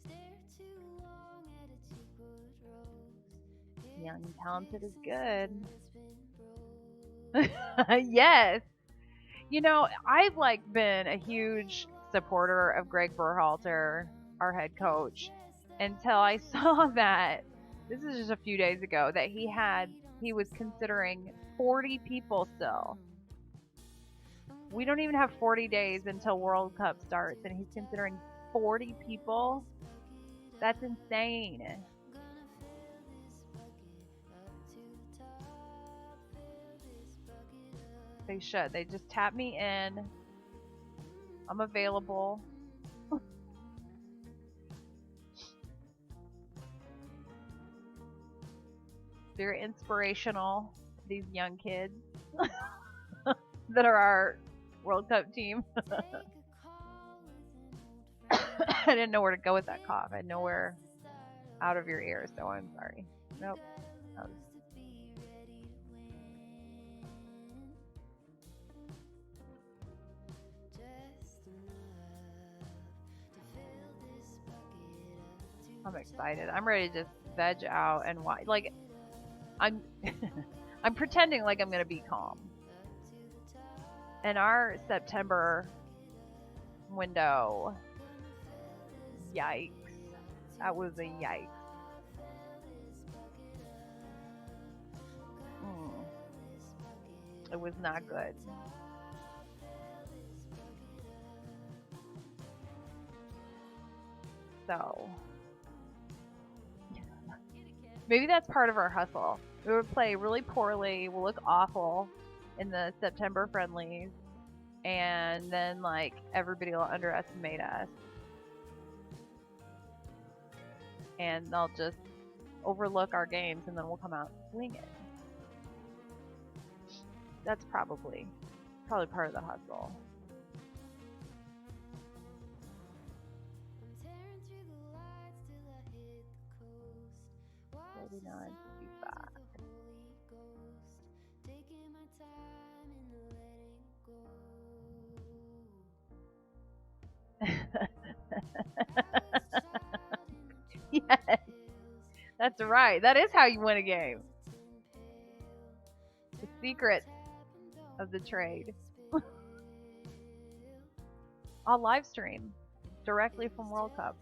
Stare too long at a cheapwood rose. Young and talented is good. It's been Yes. You know, I've like been a huge supporter of Greg Berhalter, our head coach, until I saw that this is just a few days ago that he was considering 40 people still. We don't even have 40 days until World Cup starts, and he's considering 40 people. That's insane. They should. They just tap me in. I'm available. Very inspirational, these young kids that are our World Cup team. I didn't know where to go with that cough. I had nowhere out of your ear, so I'm sorry. Nope. I'm excited. I'm ready to just veg out and watch. Like, I'm pretending like I'm gonna be calm. And our September window, yikes. That was a yikes. It was not good. So, maybe that's part of our hustle. We would play really poorly, we'll look awful in the September friendlies, and then like everybody will underestimate us. And they'll just overlook our games, and then we'll come out swinging. That's probably part of the hustle. Maybe not too fast. Yes, that's right. That is how you win a game. The secret of the trade. I'll live stream directly from World Cup.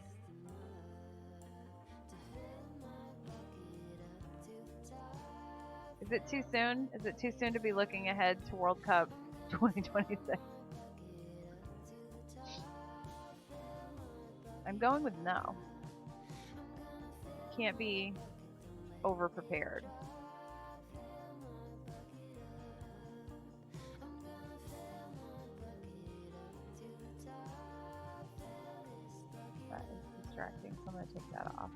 Is it too soon? Is it too soon to be looking ahead to World Cup 2026? I'm going with no. Can't be over prepared. That is distracting, so I'm going to take that off.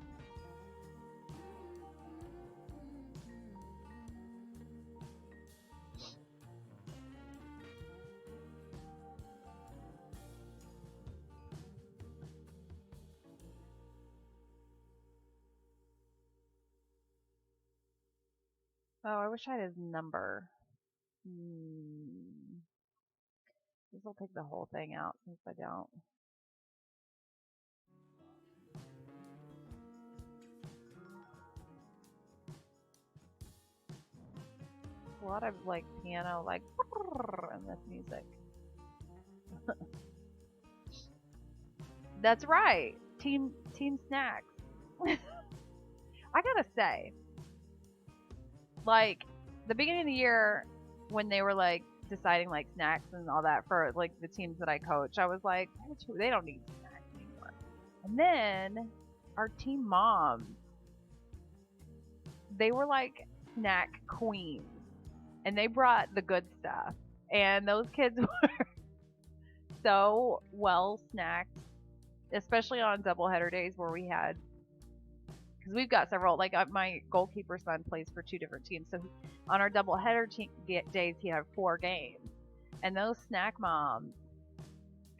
Oh, I wish I had his number. This will take the whole thing out since I don't. A lot of like piano, like and this music. That's right. Team snacks. I gotta say, like the beginning of the year when they were like deciding like snacks and all that for like the teams that I coach, I was like, they don't need snacks anymore. And then our team moms, they were like snack queens, and they brought the good stuff, and those kids were so well snacked, especially on doubleheader days where we had, because we've got several, like my goalkeeper son plays for 2 different teams, so on our doubleheader days he had 4 games, and those snack moms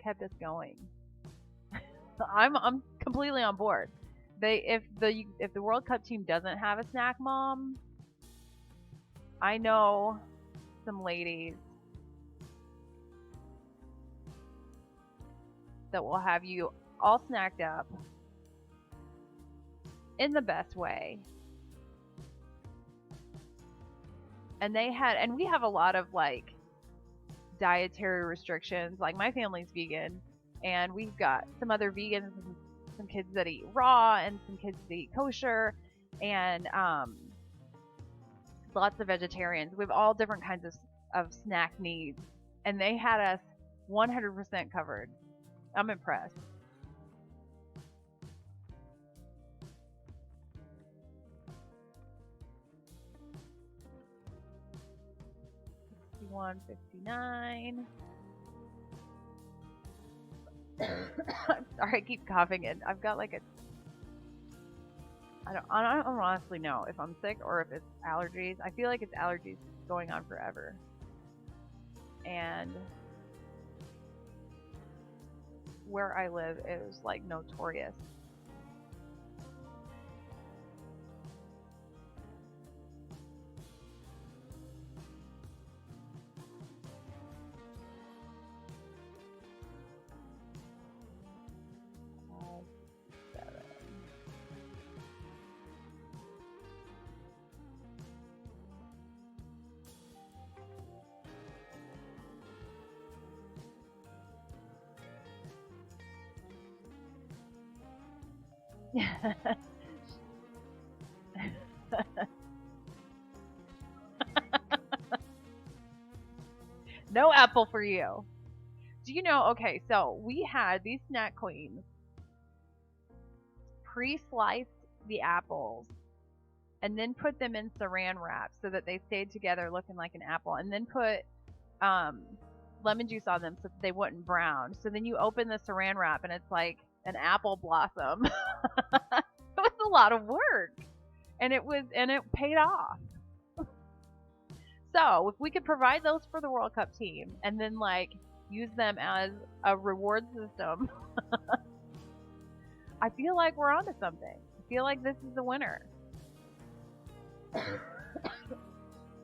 kept us going. I'm completely on board. If the World Cup team doesn't have a snack mom, I know some ladies that will have you all snacked up in the best way. And we have a lot of like dietary restrictions. Like my family's vegan, and we've got some other vegans and some kids that eat raw and some kids that eat kosher, and lots of vegetarians. We have all different kinds of snack needs, and they had us 100% covered. I'm impressed. $159. I'm sorry, I keep coughing, and I've got like I don't honestly know if I'm sick or if it's allergies. I feel like it's allergies going on forever. And where I live is like notorious. No apple for you. Do you know? Okay, so we had these snack queens pre-sliced the apples and then put them in saran wrap so that they stayed together looking like an apple, and then put lemon juice on them so that they wouldn't brown. So then you open the saran wrap and it's like an apple blossom. It was a lot of work, and it paid off. So if we could provide those for the World Cup team and then like use them as a reward system, I feel like we're onto something. I feel like this is the winner.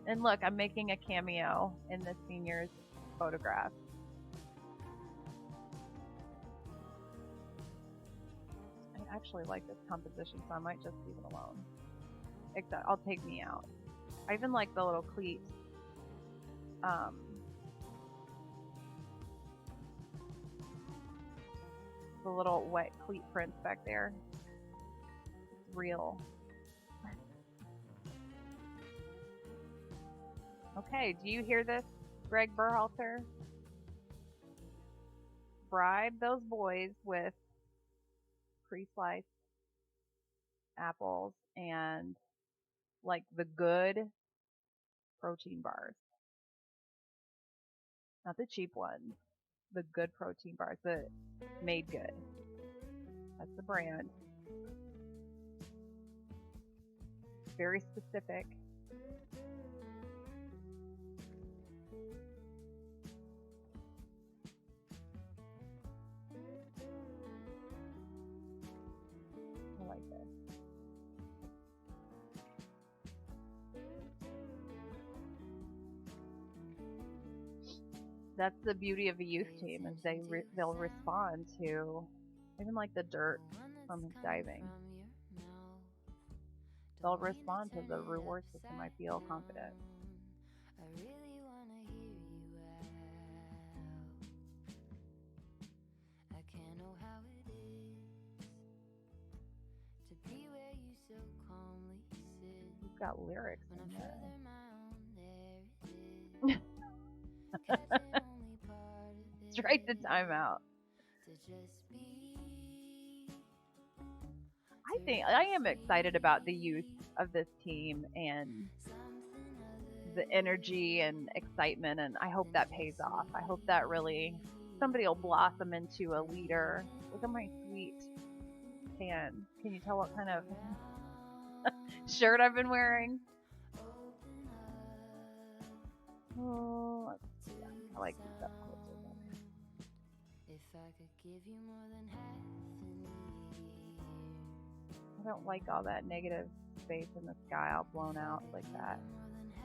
And look, I'm making a cameo in the seniors photograph. I actually like this composition, so I might just leave it alone. Except I'll take me out. I even like the little cleat. The little wet cleat prints back there. It's real. Okay, do you hear this, Greg Berhalter? Bribe those boys with pre-sliced apples and like the good protein bars. Not the cheap ones. The good protein bars, the Made Good. That's the brand. Very specific. I like this. That's the beauty of a youth team, is they'll respond to even like the dirt from his diving. They'll respond to the reward system. I feel confident. I really wanna hear you out. I can't know how it is to be where you so calmly sit. You've got lyrics When in I there. further my own narrative, catching only part of it. Straight to timeout. To just be. I am excited about the youth of this team and the energy and excitement, and I hope that pays off. I hope that really somebody will blossom into a leader. Look at my sweet tan. Can you tell what kind of shirt I've been wearing? Oh, let's see. I like these up closer better. If I could give you more than half an ear. I don't like all that negative space in the sky all blown out like that.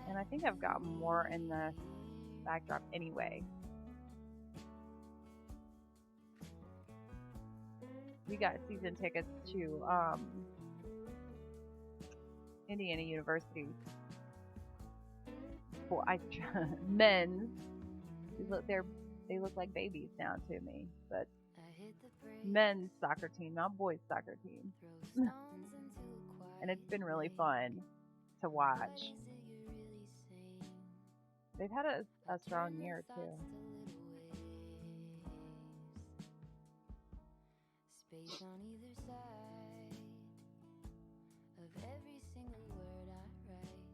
And I think I've got more in the backdrop anyway. We got season tickets to Indiana University. For men's. They look like babies now to me, but men's soccer team, not boys soccer team. And it's been really fun to watch. They've had a strong year too. Space on either side of every single word I write.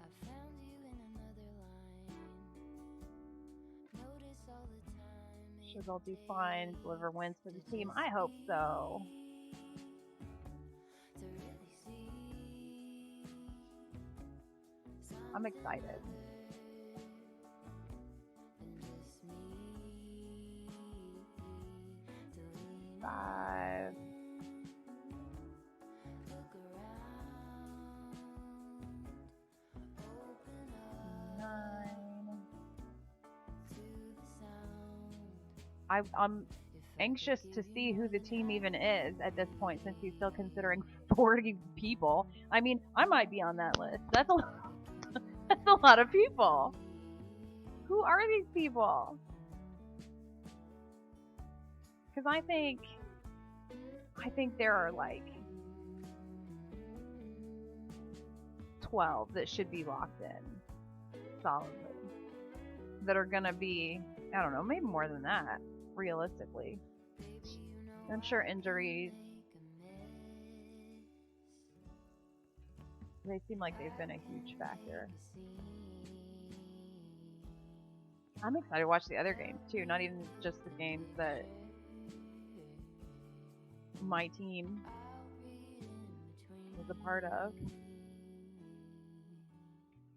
I found you in another line. Notice all the time. Sure, they'll do fine. Deliver wins for the team. I hope so. I'm excited. Five. 9. I'm anxious to see who the team even is at this point, since he's still considering 40 people. I mean, I might be on that list. That's a lot of people. Who are these people? Because I think there are like 12 that should be locked in solidly. That are gonna be, I don't know, maybe more than that, realistically. I'm sure injuries, they seem like they've been a huge factor. I'm excited to watch the other games too, not even just the games that my team was a part of.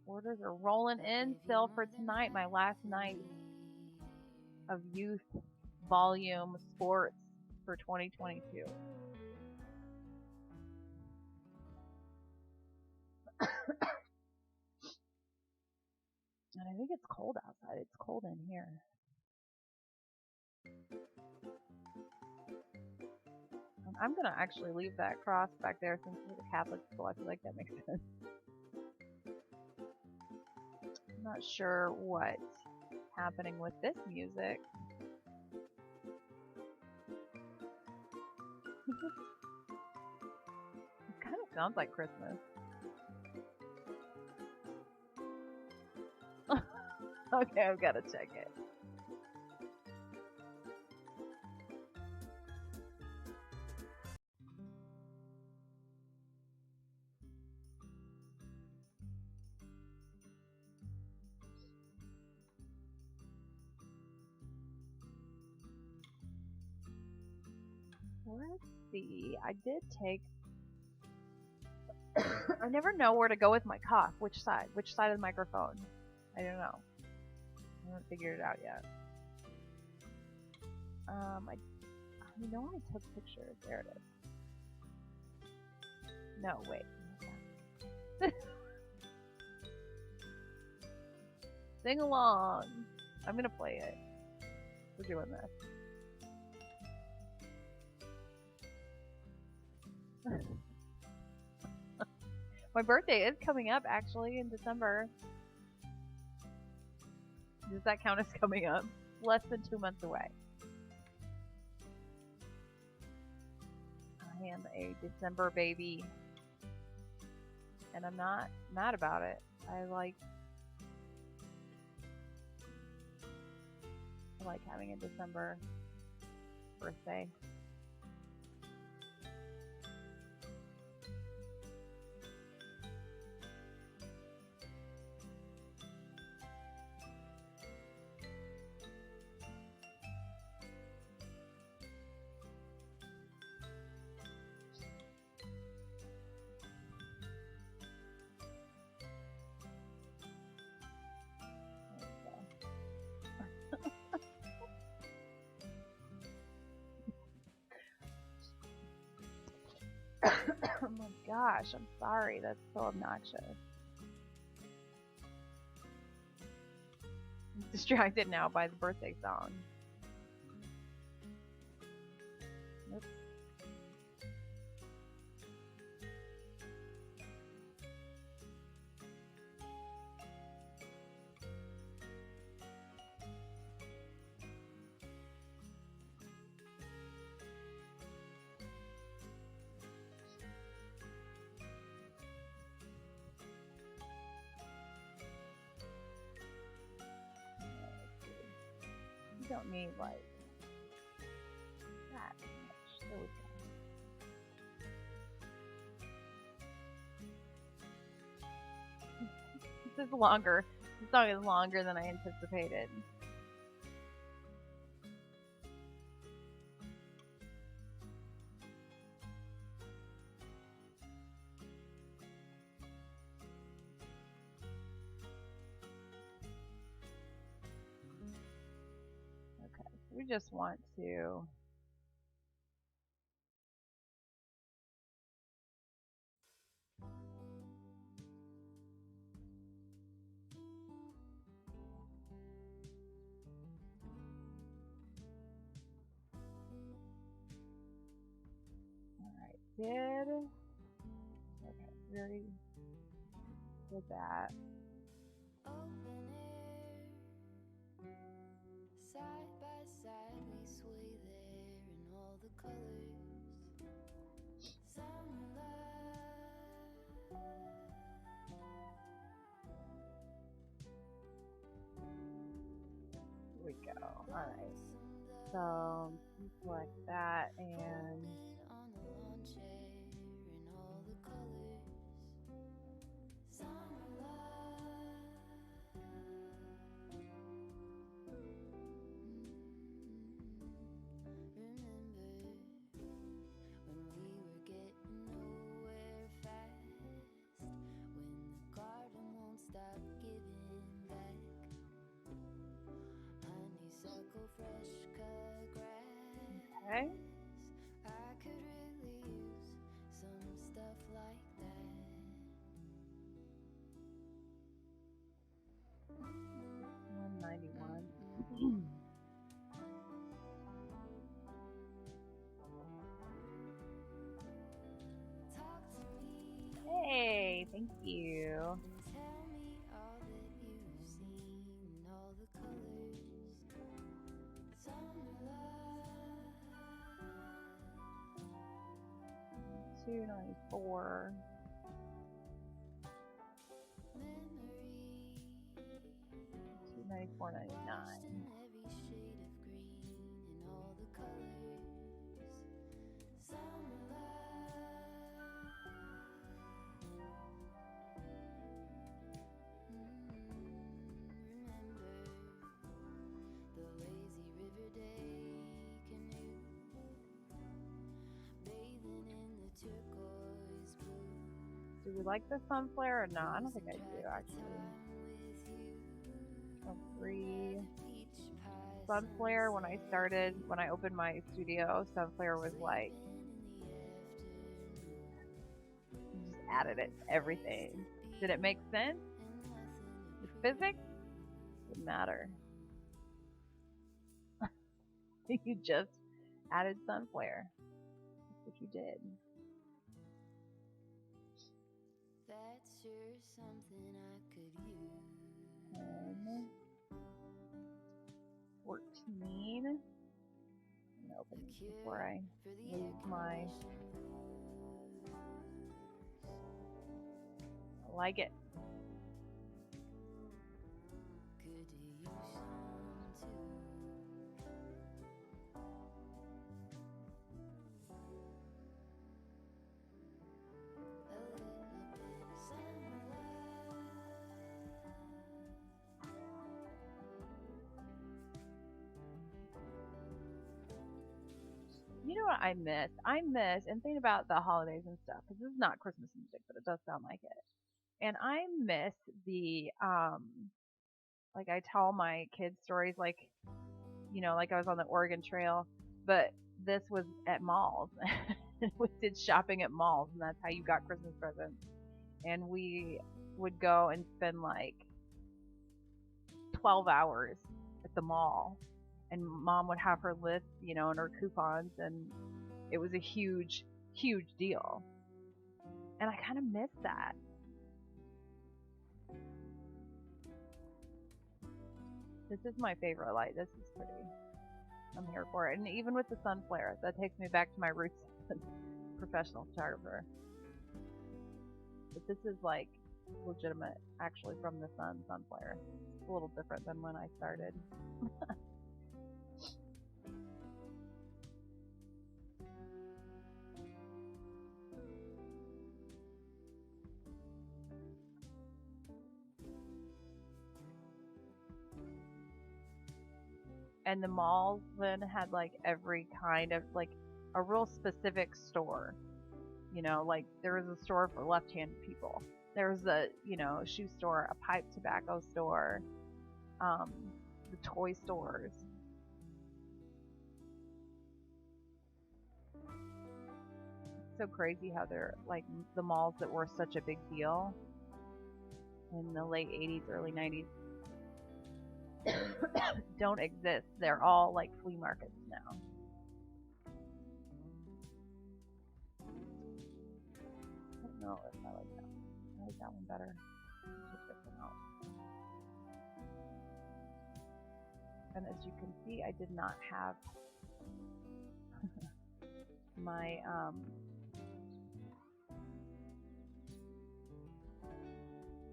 Orders are rolling in still for tonight, my last night of youth volume sports for 2022. And I think it's cold outside. It's cold in here. I'm going to actually leave that cross back there since we're a Catholic school. I feel like that makes sense. I'm not sure what's happening with this music. It kind of sounds like Christmas. Okay, I've got to check it. Let's see. I did take. I never know where to go with my cough. Which side? Which side of the microphone? I don't know. I haven't figured it out yet. I know I took pictures. There it is. No, wait. Sing along. I'm gonna play it. We're doing this. My birthday is coming up actually in December. Does that count as coming up? Less than 2 months away. I am a December baby. And I'm not mad about it. I like having a December birthday. Oh my gosh, I'm sorry. That's so obnoxious. I'm distracted now by the birthday song. Nope. You don't need like that much. There we go. This is longer. This song is longer than I anticipated. We just want to did okay, we already did that. Open air, side by side we sway there in all the colors. Summer love. Here we go. Alright. So you select that and On the lawn chair in all the colors. Summer love. Remember when we were getting nowhere fast, when the garden won't stop giving back honeysuckle, fresh cut grass. okay. I could really use some stuff like that. 191. Talk to me Hey, thank you. and tell me all that you've seen and all the colors. Summer love. 294. Memory. 294.99. Every shade of green in all the colors. Summer love. Remember the lazy river day canoe, bathing Do we like the sun flare or no? I don't think I do actually. So free sun flare when I opened my studio, sun flare was like you just added it to everything. Did it make sense? The physics didn't matter. You just added sun flare. That's what you did. That's sure something I could use. 10, 14. I'm gonna open these before I lose my. I like it. Could you use some too? A little bit of sunlight. You know what I miss? I miss, and think about the holidays and stuff, because this is not Christmas music, but it does sound like it. And I miss the, like I tell my kids stories, like, like I was on the Oregon Trail, but this was at malls. We did shopping at malls, and that's how you got Christmas presents. And we would go and spend like 12 hours at the mall, and mom would have her list, and her coupons, and it was a huge, huge deal. And I kind of miss that. This is my favorite light. This is pretty. I'm here for it. And even with the sun flare, that takes me back to my roots as a professional photographer. But this is like legitimate, actually, from the sun flare. It's a little different than when I started. And the malls then had like every kind of like a real specific store. Like there was a store for left-handed people. There was a shoe store, a pipe tobacco store, the toy stores. It's so crazy how they're like the malls that were such a big deal in the late 80s, early 90s don't exist. They're all like flea markets now. I don't know if I like that one. I like that one better. Just different out. And as you can see, I did not have my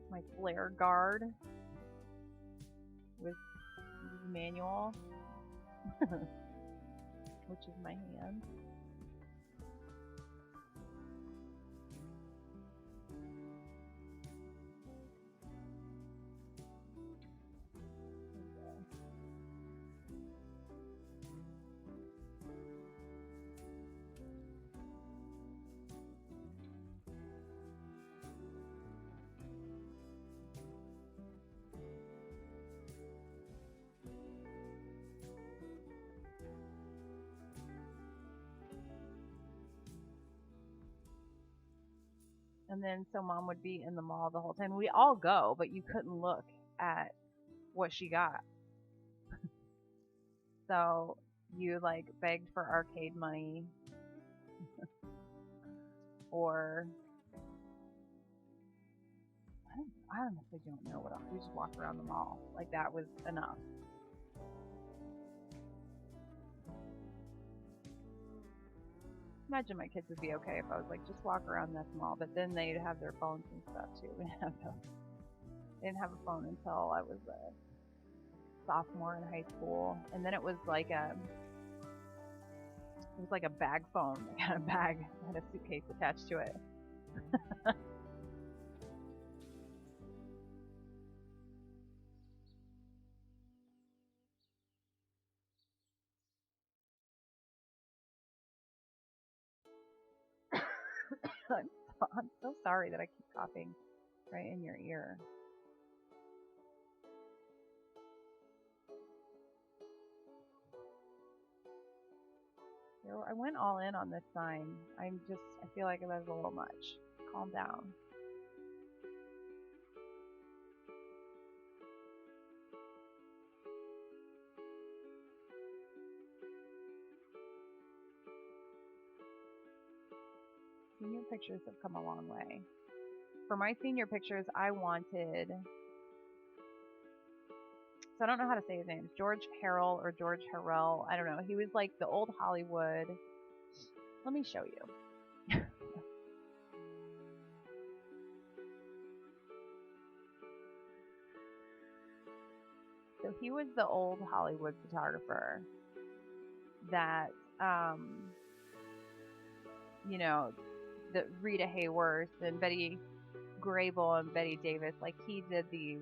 my flare guard with manual, which is my hand. And then so mom would be in the mall the whole time. We all go, but you couldn't look at what she got. So you like begged for arcade money or I honestly don't know what else. We just walked around the mall. Like that was enough. Imagine my kids would be okay if I was like, just walk around this mall, but then they'd have their phones and stuff too. They didn't have a phone until I was a sophomore in high school, and then it was like a bag phone. I got a bag, had a suitcase attached to it. I'm I'm so sorry that I keep coughing right in your ear. I went all in on this sign. I feel like it was a little much. Calm down. Senior pictures have come a long way. For my senior pictures, I wanted, so I don't know how to say his name, George Harrell or George Harrell. I don't know. He was like the old Hollywood. Let me show you. So he was the old Hollywood photographer that, you know, the Rita Hayworth and Betty Grable and Betty Davis, like he did these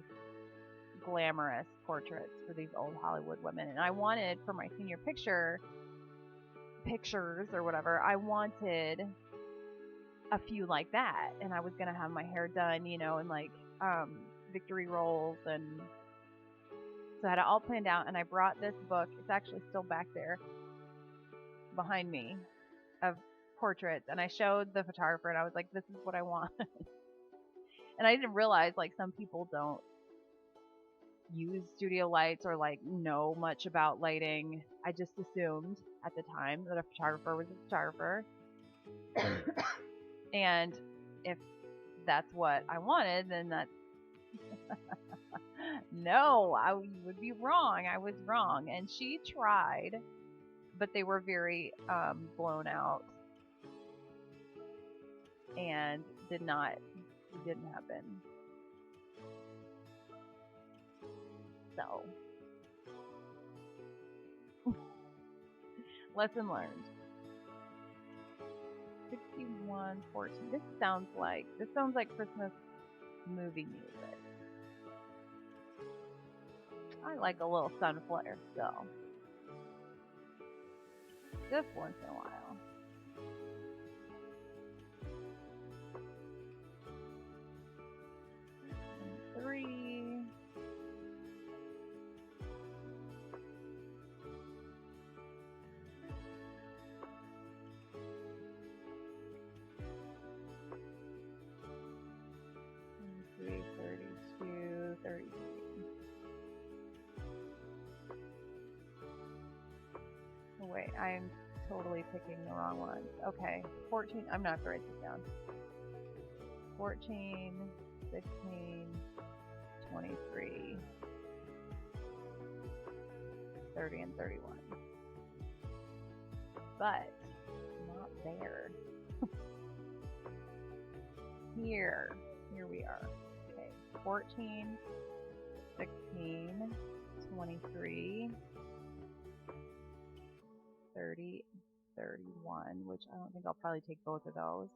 glamorous portraits for these old Hollywood women. And I wanted for my senior pictures or whatever, I wanted a few like that. And I was going to have my hair done, you know, in like victory rolls. And so I had it all planned out. And I brought this book. It's actually still back there behind me of portraits. And I showed the photographer and I was like, this is what I want. And I didn't realize like some people don't use studio lights or like know much about lighting. I just assumed at the time that a photographer was a photographer. And if that's what I wanted, then that's no, I would be wrong. I was wrong. And she tried, but they were very blown out and didn't happen. So, lesson learned. 6114. This sounds like Christmas movie music. I like a little sun flare still. Just once in a while. And 3. Wait, I'm totally picking the wrong ones. Okay, 14, I'm not going to write this down. 14, 16, 23, 30, and 31. But, not there. Here we are. Okay, 14, 16, 23, 30, 31, which I don't think I'll probably take both of those.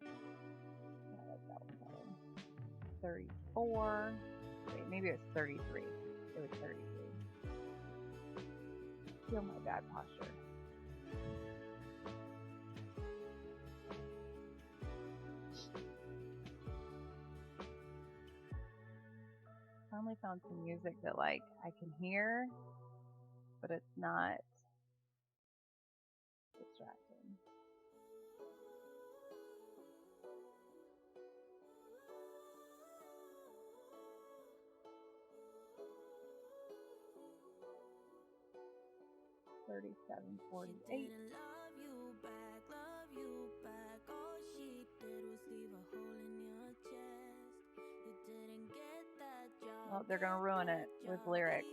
That one better. 34. Wait, maybe it was 33. It was 33. Feel my bad posture. Finally found some music that like I can hear, but it's not distracting. $37.48. Well, they're gonna ruin it with lyrics.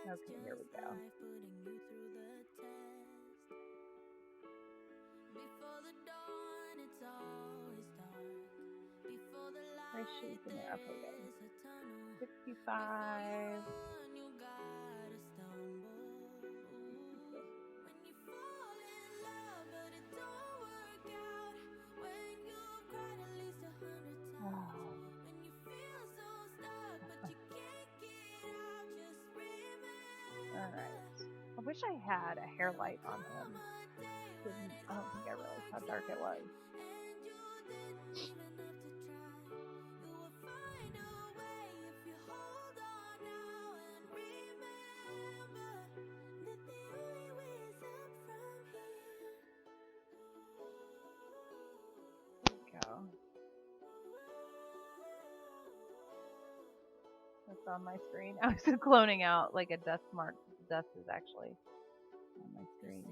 Okay, here we go. Where's she in there? Okay, good. 65. wish I had a hair light on him. I don't think I realized how dark it was. There we go. That's on my screen. I was cloning out like a dust mark. The dust is actually on my screen.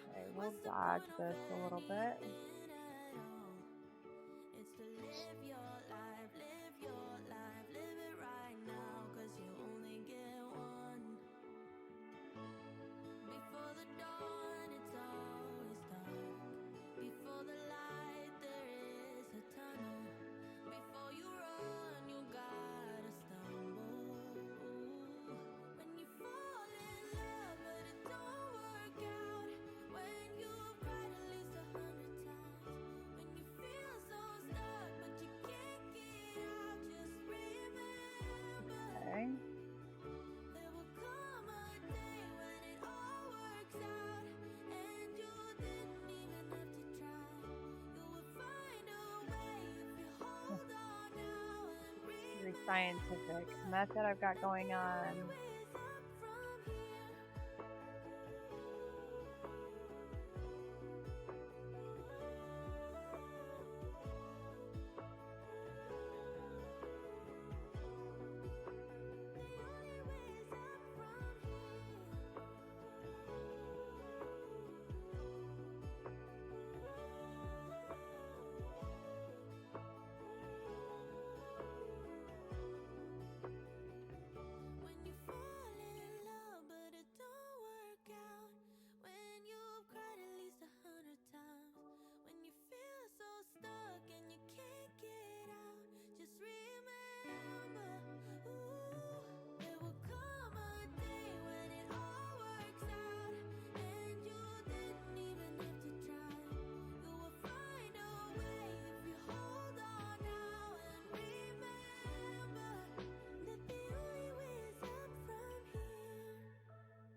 Okay, we'll dodge this a little bit. Okay. Very scientific method I've got going on.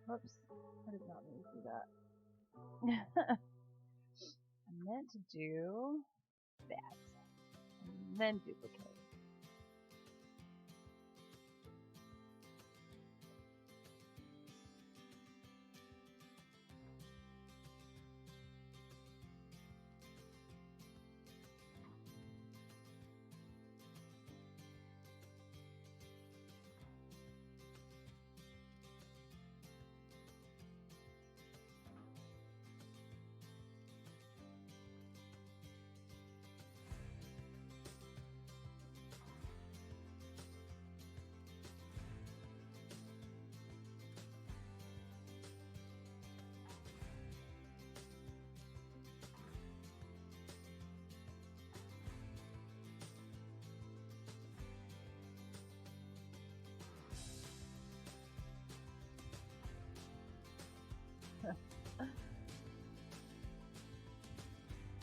Whoops, I did not mean to do that. I meant to do that, and then duplicate.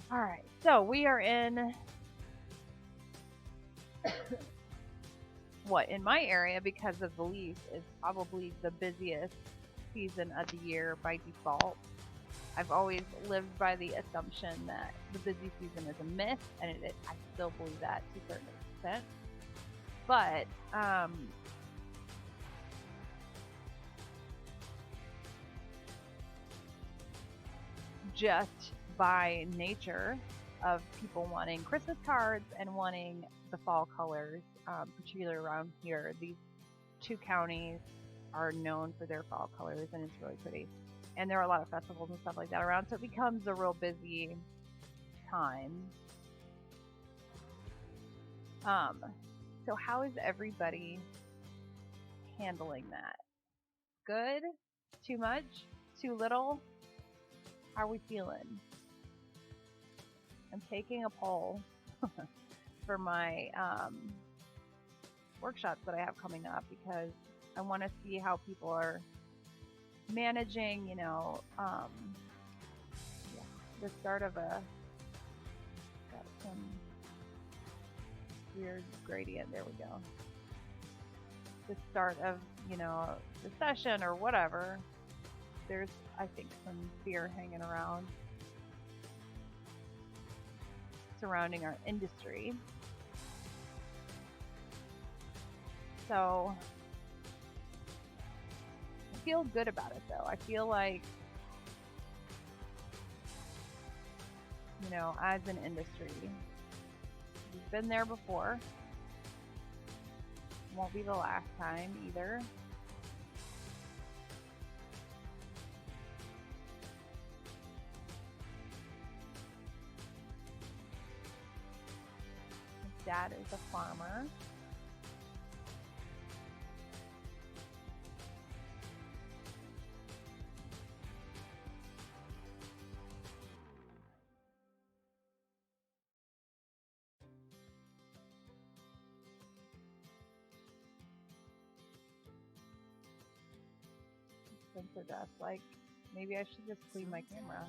Alright, so we are in what, in my area, because of the leaf, is probably the busiest season of the year by default. I've always lived by the assumption that the busy season is a myth, and I still believe that to a certain extent. But, just by nature of people wanting Christmas cards and wanting the fall colors, particularly around here, these two counties are known for their fall colors, and it's really pretty. And there are a lot of festivals and stuff like that around, so it becomes a real busy time. So how is everybody handling that? Good? Too much? Too little? How are we feeling? I'm taking a poll for my workshops that I have coming up, because I want to see how people are managing, the start of got some weird gradient. There we go. The start of, the session or whatever. There's, I think, some fear hanging around surrounding our industry. So I feel good about it, though. I feel like, as an industry, we've been there before. Won't be the last time either. My dad is a farmer. Sensor death. Like, maybe I should just clean my camera.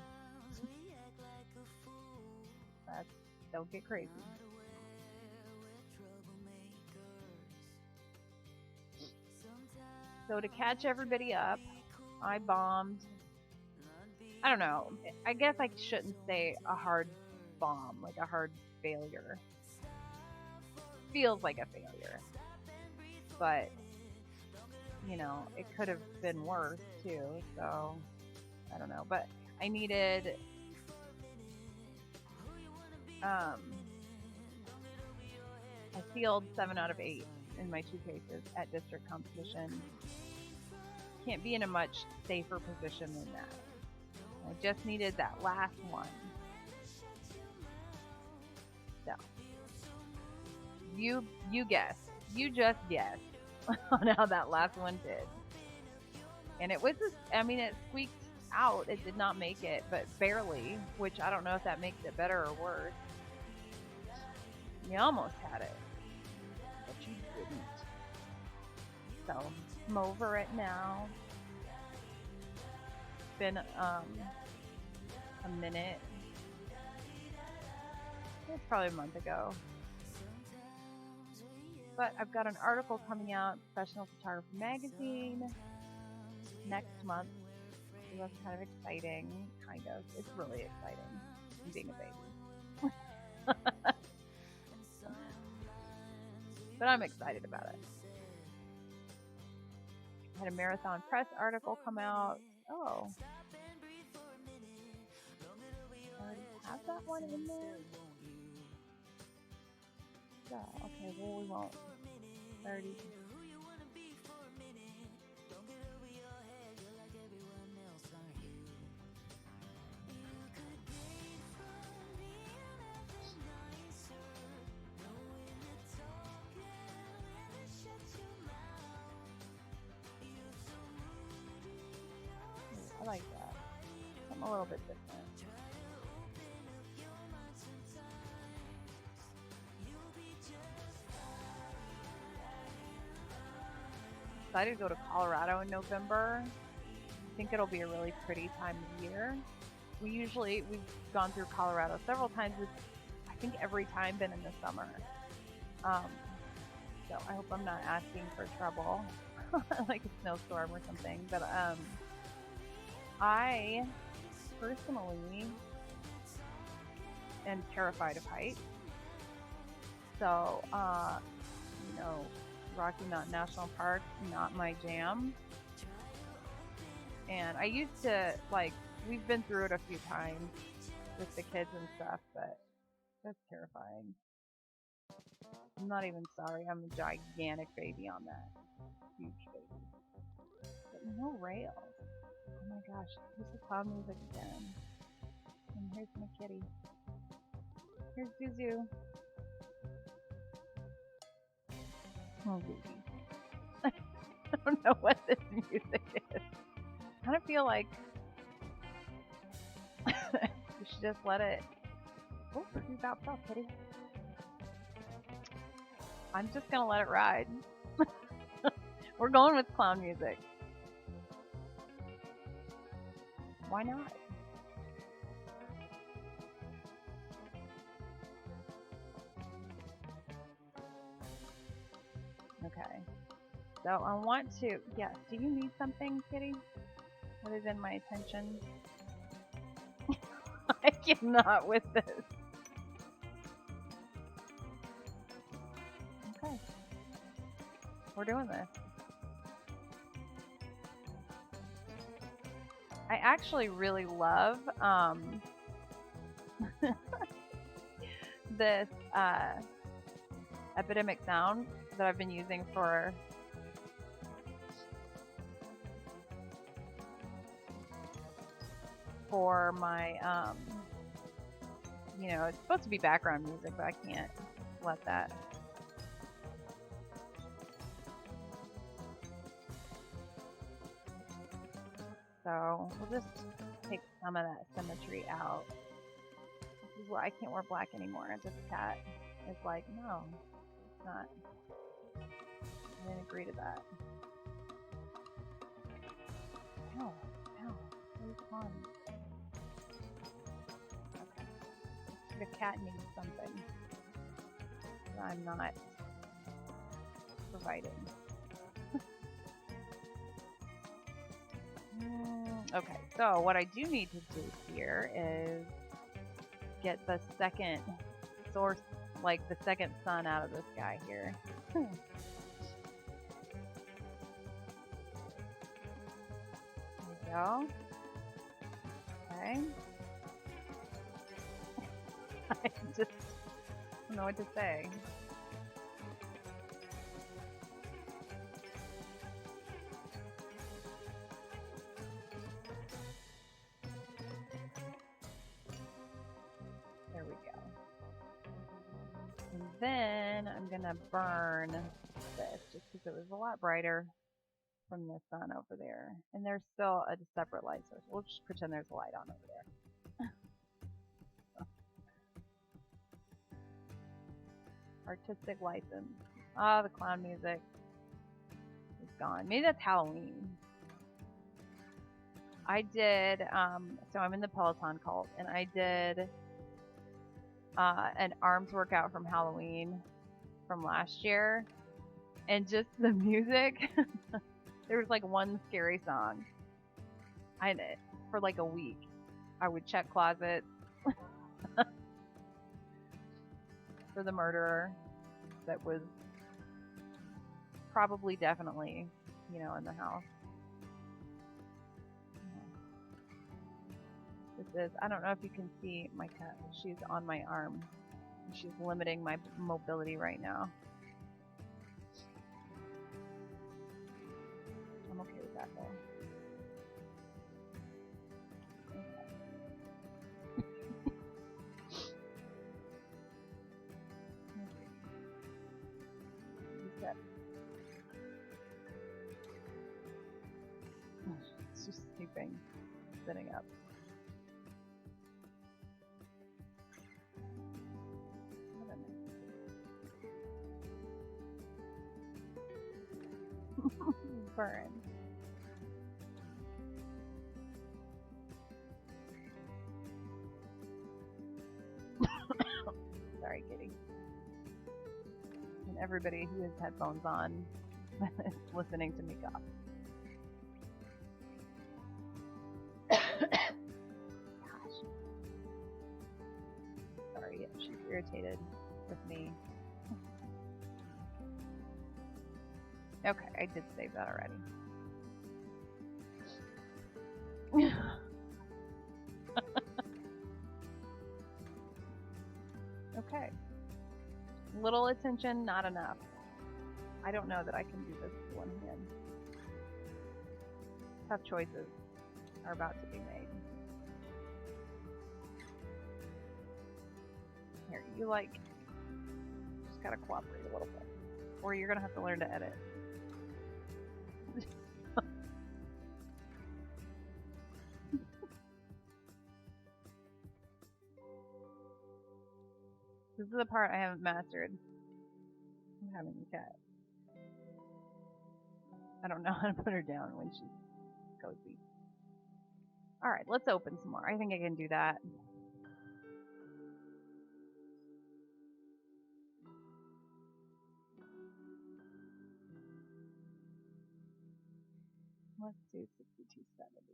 Don't get crazy. So to catch everybody up, I bombed. I don't know. I guess I shouldn't say a hard bomb, like a hard failure. Feels like a failure. But it could have been worse too, so I don't know. But I needed I sealed 7 out of 8 in my 2 cases at district competition. Can't be in a much safer position than that. I just needed that last one. So you guess. You just guessed on how that last one did. And it was it squeaked out. It did not make it, but barely, which I don't know if that makes it better or worse. You almost had it, but you didn't. So I'm over it now. It's been a minute. It's probably a month ago. But I've got an article coming out, Professional Photography Magazine, next month. So that's kind of exciting, kind of. It's really exciting, being a baby. But I'm excited about it. I had a Marathon Press article come out. Oh. I already have that one in there? Yeah, okay, well, we won't. Already. I like that. Something a little bit different. Decided to go to Colorado in November. I think it'll be a really pretty time of year. We've gone through Colorado several times. I think every time been in the summer. So I hope I'm not asking for trouble, like a snowstorm or something. But I personally am terrified of heights. So Rocky Mountain National Park, not my jam. And I used to, we've been through it a few times with the kids and stuff, but that's terrifying. I'm not even sorry. I'm a gigantic baby on that. Huge baby. But no rails. Oh my gosh, this is cloud music again. And here's my kitty. Here's Zuzu. Oh, baby. I don't know what this music is. I kind of feel like you should just let it. Oh, you bounced off, kitty. I'm just gonna let it ride. We're going with clown music. Why not? Okay. So I want to, yes, do you need something, Kitty? Other than my attention? I cannot with this. Okay. We're doing this. I actually really love this epidemic sound that I've been using for my you know, it's supposed to be background music, but I can't let that. So we'll just take some of that symmetry out. This is why I can't wear black anymore. This cat is like, no, it's not. I didn't agree to that. No, no, it's fun. Okay. The cat needs something that I'm not providing. Okay, so what I do need to do here is get the second source, like the second sun out of this guy here. There we go. Okay. I just don't know what to say. There we go. And then I'm gonna burn this just because it was a lot brighter from the sun over there. And there's still a separate light source. We'll just pretend there's a light on over there. Artistic license. Ah, the clown music is gone. Maybe that's Halloween. I did, so I'm in the Peloton cult, and I did an arms workout from Halloween from last year, and just the music, there was like one scary song. For like a week, I would check closets for the murderer that was probably definitely, you know, in the house. This is, I don't know if you can see my cat. She's on my arm. She's limiting my mobility right now. I'm okay with that though. It's just sleeping, sitting up. Burn. Sorry, Kitty. And everybody who has headphones on is listening to me cough. Gosh. Sorry, she's irritated with me. Okay, I did save that already. Okay. Little attention, not enough. I don't know that I can do this with one hand. Tough choices are about to be made. Here, you just gotta cooperate a little bit. Or you're gonna have to learn to edit. This is the part I haven't mastered. I'm having a cat. I don't know how to put her down when she's cozy. All right, let's open some more. I think I can do that. Let's do 6270.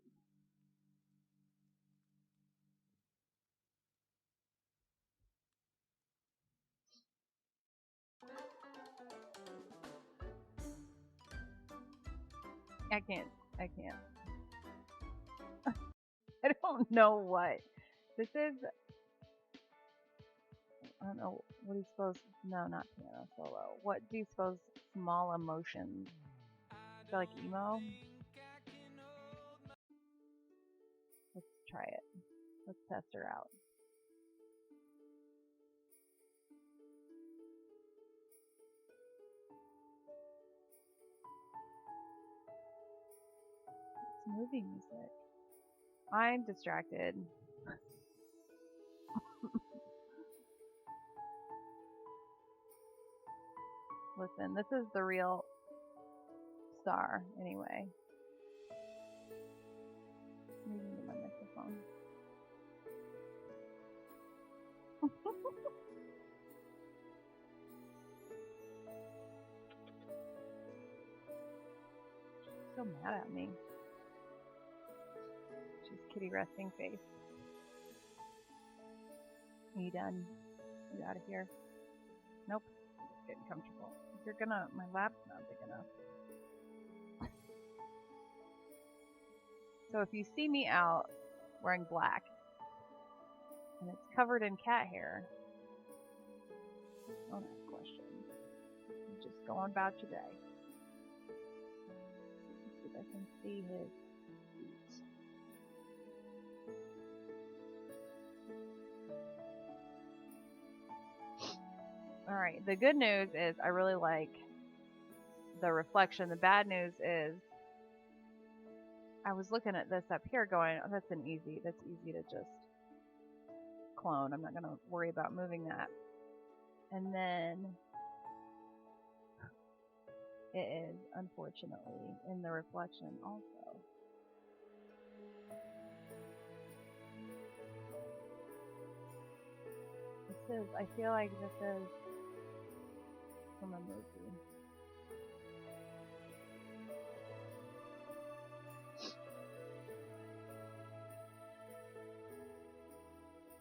I can't. I don't know what. This is, I don't know, what do you suppose, no, not piano solo. What do you suppose small emotions? Is that like emo? Let's try it. Let's test her out. It's movie music. I'm distracted. Listen, this is the real star, anyway. Maybe get my microphone. She's so mad at me. She's kitty resting face. Are you done? You out of here? Nope. Just getting comfortable. If you're gonna, my lap's not big enough. So if you see me out wearing black and it's covered in cat hair, don't ask questions. You just go on about your day. Let's see if I can see his feet. Alright, the good news is I really like the reflection. The bad news is I was looking at this up here going, oh, that's easy to just clone. I'm not going to worry about moving that. And then it is, unfortunately, in the reflection also. This is, I feel like this is from a movie.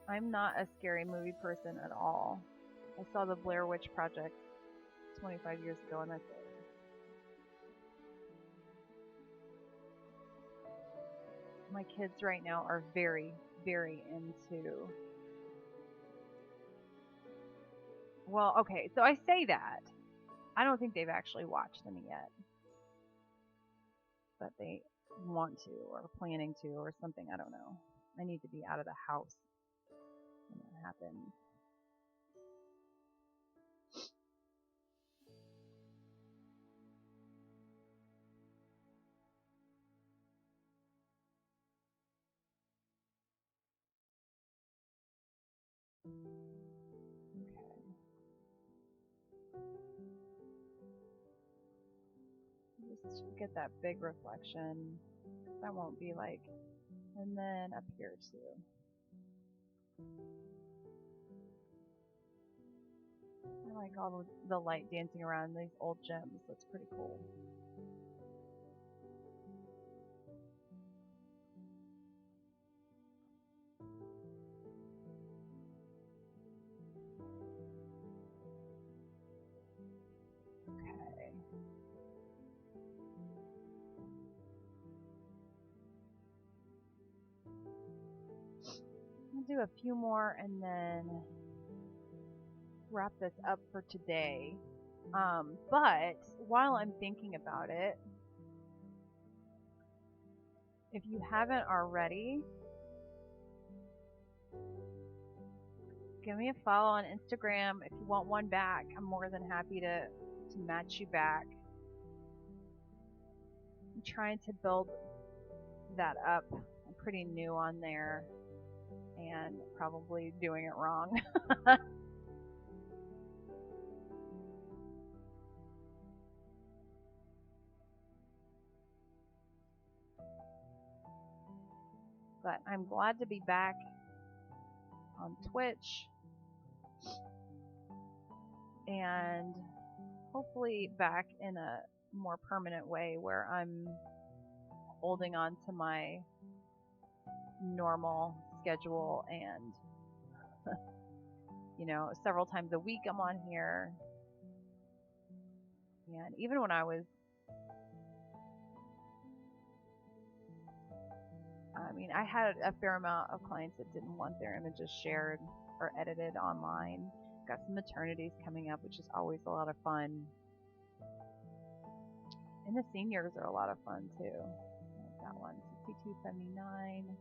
I'm not a scary movie person at all. I saw the Blair Witch Project 25 years ago and that's it. My kids right now are very, very into... Well, okay, so I say that. I don't think they've actually watched them yet. But they want to or planning to or something, I don't know. I need to be out of the house when that happens. Just get that big reflection. That won't be like, and then up here too. I like all the light dancing around these old gems. That's pretty cool. Okay. I'll do a few more and then wrap this up for today. But while I'm thinking about it, if you haven't already, give me a follow on Instagram. If you want one back, I'm more than happy to match you back. I'm trying to build that up. I'm pretty new on there and probably doing it wrong. But I'm glad to be back on Twitch and hopefully back in a more permanent way where I'm holding on to my normal schedule and several times a week I'm on here. And even when I was I had a fair amount of clients that didn't want their images shared or edited online. Got some maternities coming up, which is always a lot of fun. And the seniors are a lot of fun too. Like that one, 6279.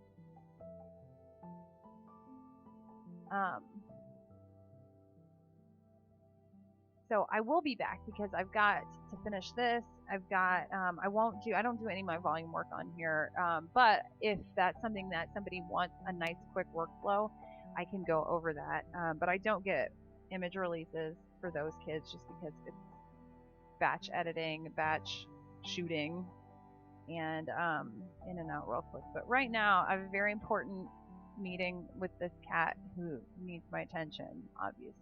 So I will be back because I've got to finish this. I've got, I don't do any of my volume work on here. But if that's something that somebody wants a nice quick workflow, I can go over that. But I don't get image releases for those kids just because it's batch editing, batch shooting, and in and out real quick. But right now I have a very important meeting with this cat who needs my attention, obviously.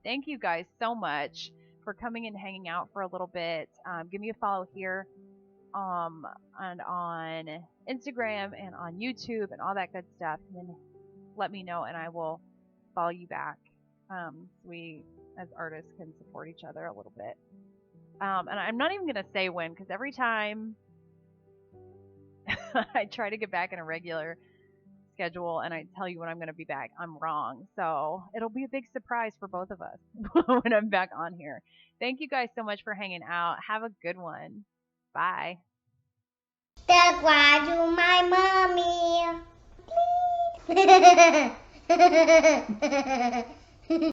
Thank you guys so much for coming and hanging out for a little bit. Give me a follow here and on Instagram and on YouTube and all that good stuff. And then let me know and I will follow you back. So we as artists can support each other a little bit. And I'm not even going to say when, because every time I try to get back in a regular schedule and I tell you when I'm going to be back, I'm wrong. So it'll be a big surprise for both of us when I'm back on here. Thank you guys so much for hanging out. Have a good one. Bye. That's why you my mommy. Please.